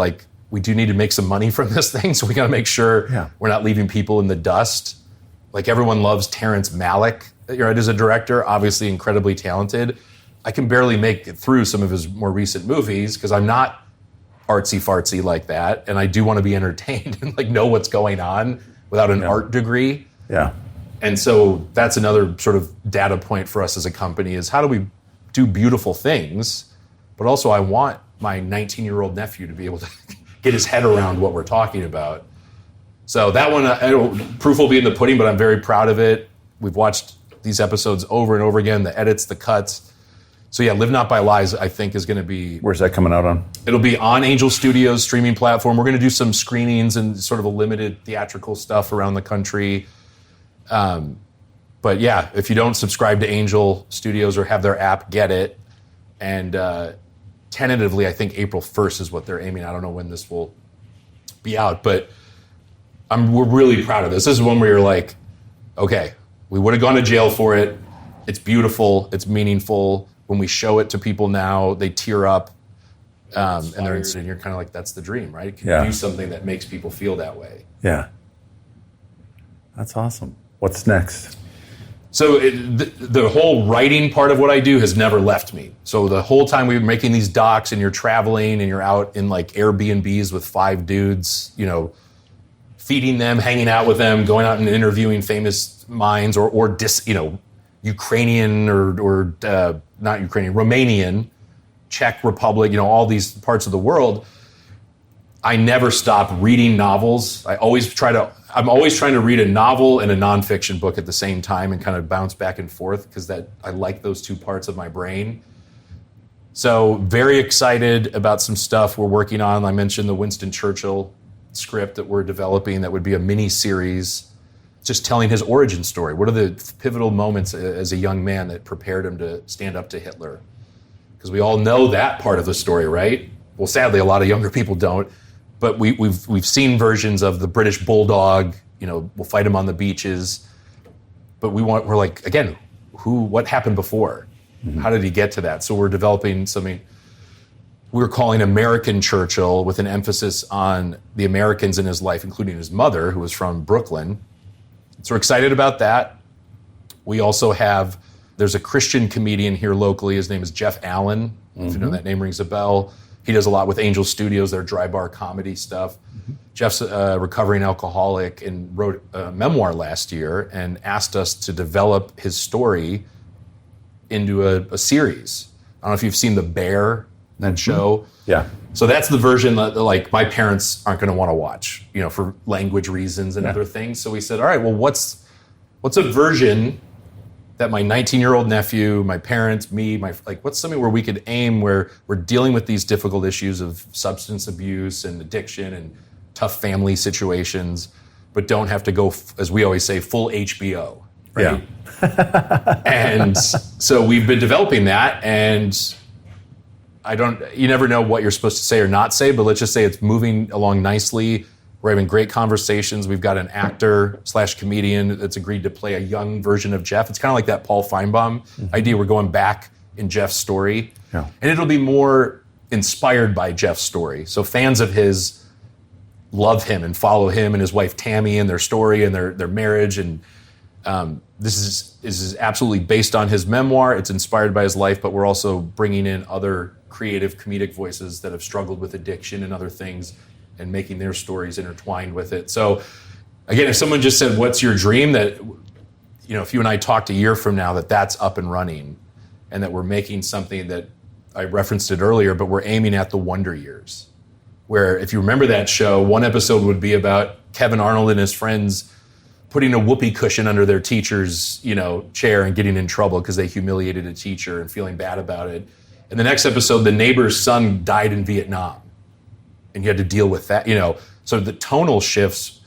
we do need to make some money from this thing, so we got to make sure we're not leaving people in the dust. Like, everyone loves Terrence Malick, as a director, obviously incredibly talented. I can barely make it through some of his more recent movies because I'm not artsy-fartsy like that, and I do want to be entertained and know what's going on without an art degree. And so that's another sort of data point for us as a company is how do we do beautiful things, but also I want my 19-year-old nephew to be able to get his head around what we're talking about. So that one, proof will be in the pudding, but I'm very proud of it. We've watched these episodes over and over again, the edits, the cuts. So Live Not by Lies, I think, is going to be... Where's that coming out on? It'll be on Angel Studios streaming platform. We're going to do some screenings and sort of a limited theatrical stuff around the country. But if you don't subscribe to Angel Studios or have their app, get it. And tentatively, I think April 1st is what they're aiming. I don't know when this will be out, but we're really proud of this. This is one where you're like, okay, We would have gone to jail for it. It's beautiful. It's meaningful. When we show it to people now, they tear up. And you're kind of like, that's the dream, right? Can you do something that makes people feel that way? Yeah. That's awesome. What's next? So the whole writing part of what I do has never left me. So the whole time we were making these docs and you're traveling and you're out in like Airbnbs with 5 dudes, you know, feeding them, hanging out with them, going out and interviewing famous minds or Ukrainian or not Ukrainian, Romanian, Czech Republic, you know, all these parts of the world. I never stop reading novels. I'm always trying to read a novel and a nonfiction book at the same time and kind of bounce back and forth because I like those 2 parts of my brain. So very excited about some stuff we're working on. I mentioned the Winston Churchill script that we're developing that would be a mini series, just telling his origin story. What are the pivotal moments as a young man that prepared him to stand up to Hitler? Because we all know that part of the story, right? Well, sadly, a lot of younger people don't. But we've seen versions of the British Bulldog. You know, we'll fight him on the beaches. But we're like, again, what happened before? Mm-hmm. How did he get to that? So we're developing something we're calling American Churchill with an emphasis on the Americans in his life, including his mother, who was from Brooklyn. So we're excited about that. We also there's a Christian comedian here locally. His name is Jeff Allen. Mm-hmm. If you know that name rings a bell. He does a lot with Angel Studios, their dry bar comedy stuff. Mm-hmm. Jeff's a recovering alcoholic and wrote a memoir last year and asked us to develop his story into a series. I don't know if you've seen The Bear, that show. Yeah. So that's the version that like my parents aren't going to want to watch, you know, for language reasons and other things. So we said, all right, well, what's a version that my 19-year-old nephew, my parents, me, what's something where we could aim where we're dealing with these difficult issues of substance abuse and addiction and tough family situations, but don't have to go, as we always say, full HBO, right? Yeah. And so we've been developing that, and you never know what you're supposed to say or not say, but let's just say it's moving along nicely. We're having great conversations. We've got an actor/comedian that's agreed to play a young version of Jeff. It's kind of like that Paul Feinbaum idea. We're going back in Jeff's story. Yeah. And it'll be more inspired by Jeff's story. So fans of his love him and follow him and his wife Tammy and their story and their marriage. And this is absolutely based on his memoir. It's inspired by his life, but we're also bringing in other creative comedic voices that have struggled with addiction and other things and making their stories intertwined with it. So again, if someone just said, what's your dream? That, you know, if you and I talked a year from now, that's up and running and that we're making something that I referenced it earlier, but we're aiming at the Wonder Years, where if you remember that show, one episode would be about Kevin Arnold and his friends putting a whoopee cushion under their teacher's, you know, chair and getting in trouble because they humiliated a teacher and feeling bad about it. And the next episode, the neighbor's son died in Vietnam. And you had to deal with that, you know. So the tonal shifts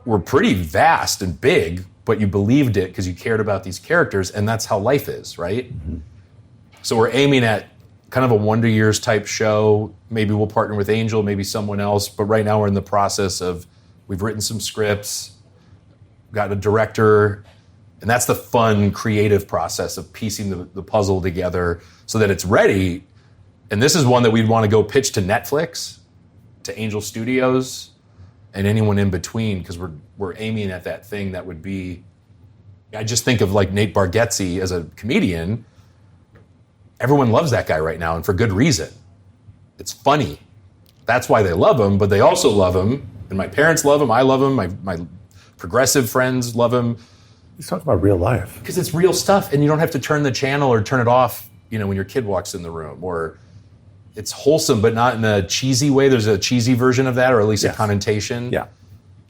were pretty vast and big, but you believed it because you cared about these characters, and that's how life is, right? Mm-hmm. So we're aiming at kind of a Wonder Years type show. Maybe we'll partner with Angel, maybe someone else, but right now we're in the process of, we've written some scripts, got a director, and that's the fun, creative process of piecing the puzzle together so that it's ready. And this is one that we'd want to go pitch to Netflix, to Angel Studios, and anyone in between, because we're aiming at that thing that would be, I just think of like Nate Bargatze as a comedian. Everyone loves that guy right now, and for good reason. It's funny. That's why they love him, but they also love him, and my parents love him, I love him, my progressive friends love him. He's talking about real life. Because it's real stuff, and you don't have to turn the channel or turn it off, you know, when your kid walks in the room, or it's wholesome, but not in a cheesy way. There's a cheesy version of that, or at least a connotation. Yeah.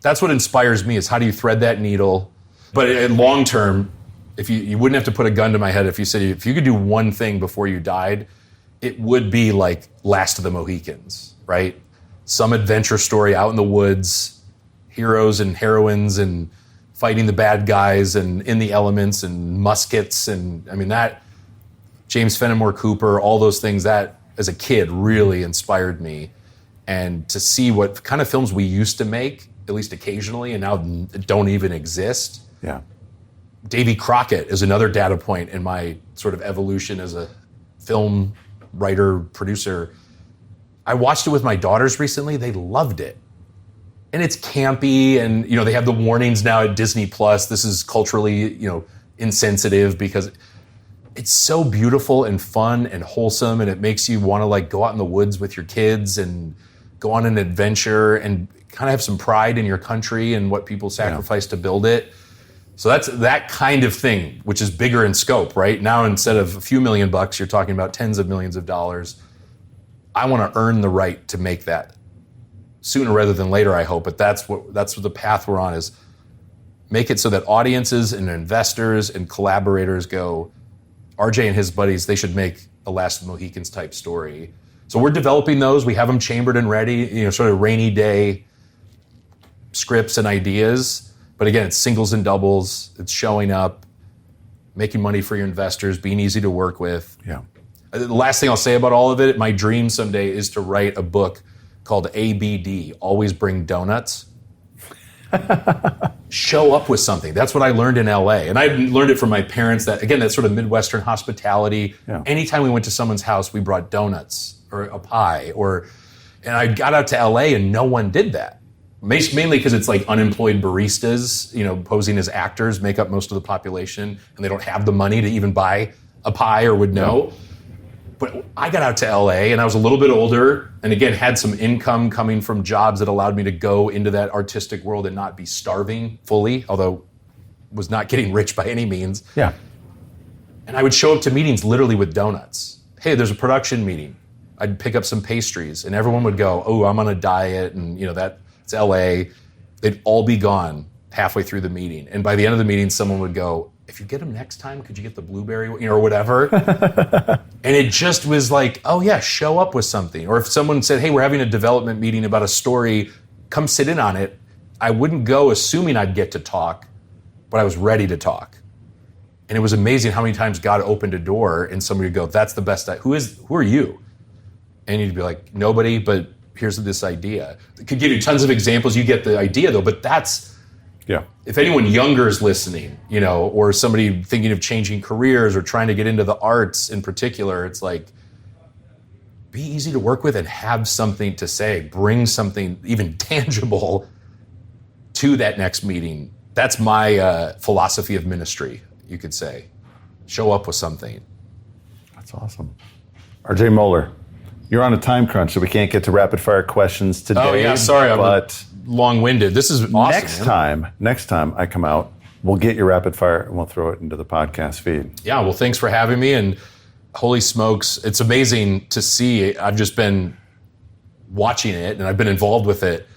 That's what inspires me, is how do you thread that needle? But in long term, if you wouldn't have to put a gun to my head if you said, if you could do one thing before you died, it would be like Last of the Mohicans, right? Some adventure story out in the woods, heroes and heroines and fighting the bad guys and in the elements and muskets. And I mean, that James Fenimore Cooper, all those things, that as a kid really inspired me. And to see what kind of films we used to make, at least occasionally, and now don't even exist. Yeah. Davy Crockett is another data point in my sort of evolution as a film writer, producer. I watched it with my daughters recently. They loved it. And it's campy, and they have the warnings now at Disney Plus. This is culturally, insensitive, because it's so beautiful and fun and wholesome, and it makes you want to like go out in the woods with your kids and go on an adventure and kind of have some pride in your country and what people sacrifice to build it. So that's that kind of thing, which is bigger in scope, right? Now, instead of a few $1 million, you're talking about tens of millions of dollars. I want to earn the right to make that sooner rather than later, I hope. But that's what the path we're on, is make it so that audiences and investors and collaborators go, RJ and his buddies, they should make a Last of the Mohicans type story. So we're developing those. We have them chambered and ready, sort of rainy day scripts and ideas. But again, it's singles and doubles. It's showing up, making money for your investors, being easy to work with. Yeah. The last thing I'll say about all of it, my dream someday is to write a book called ABD, Always Bring Donuts. Show up with something. That's what I learned in LA. And I learned it from my parents, that sort of Midwestern hospitality. Yeah. Anytime we went to someone's house, we brought donuts or a pie. And I got out to LA and no one did that. Mainly because it's like unemployed baristas, posing as actors, make up most of the population, and they don't have the money to even buy a pie or would know. Yeah. But I got out to LA and I was a little bit older, and again, had some income coming from jobs that allowed me to go into that artistic world and not be starving fully, although was not getting rich by any means. Yeah. And I would show up to meetings literally with donuts. Hey, there's a production meeting. I'd pick up some pastries and everyone would go, oh, I'm on a diet, and it's LA. They'd all be gone halfway through the meeting. And by the end of the meeting, someone would go, if you get them next time, could you get the blueberry, or whatever? And it just was like, oh yeah, show up with something. Or if someone said, hey, we're having a development meeting about a story, come sit in on it. I wouldn't go assuming I'd get to talk, but I was ready to talk. And it was amazing how many times God opened a door and somebody would go, that's the best, who are you? And you'd be like, nobody, but here's this idea. It could give you tons of examples. You get the idea though, but if anyone younger is listening, or somebody thinking of changing careers or trying to get into the arts in particular, it's like, be easy to work with and have something to say. Bring something even tangible to that next meeting. That's my philosophy of ministry, you could say. Show up with something. That's awesome. RJ Moeller, you're on a time crunch, so we can't get to rapid fire questions today. Oh yeah, sorry, but long-winded. This is awesome. Next time I come out, we'll get your rapid fire and we'll throw it into the podcast feed. Yeah, well, thanks for having me. And holy smokes, it's amazing to see. I've just been watching it and I've been involved with it,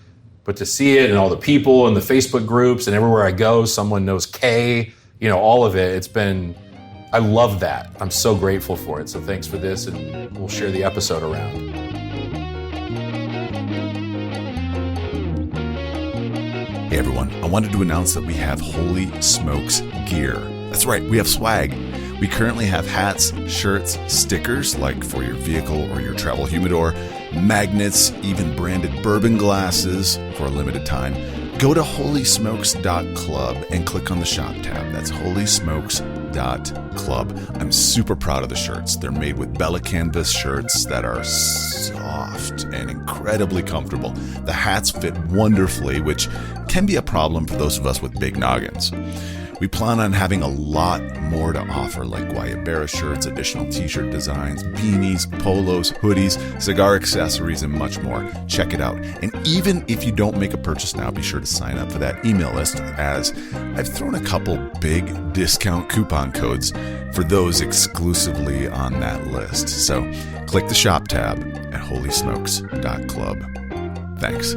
but to see it and all the people and the Facebook groups and everywhere I go, someone knows Kay, all of it. I love that. I'm so grateful for it. So thanks for this, and we'll share the episode around. Hey everyone, I wanted to announce that we have Holy Smokes gear. That's right, we have swag. We currently have hats, shirts, stickers like for your vehicle or your travel humidor, magnets, even branded bourbon glasses for a limited time. Go to holysmokes.club and click on the shop tab. That's holysmokes.club. I'm super proud of the shirts. They're made with Bella canvas shirts that are soft and incredibly comfortable. The hats fit wonderfully, which can be a problem for those of us with big noggins. We plan on having a lot more to offer, like Guayabera shirts, additional t-shirt designs, beanies, polos, hoodies, cigar accessories, and much more. Check it out. And even if you don't make a purchase now, be sure to sign up for that email list, as I've thrown a couple big discount coupon codes for those exclusively on that list. So click the shop tab at holysmokes.club. Thanks.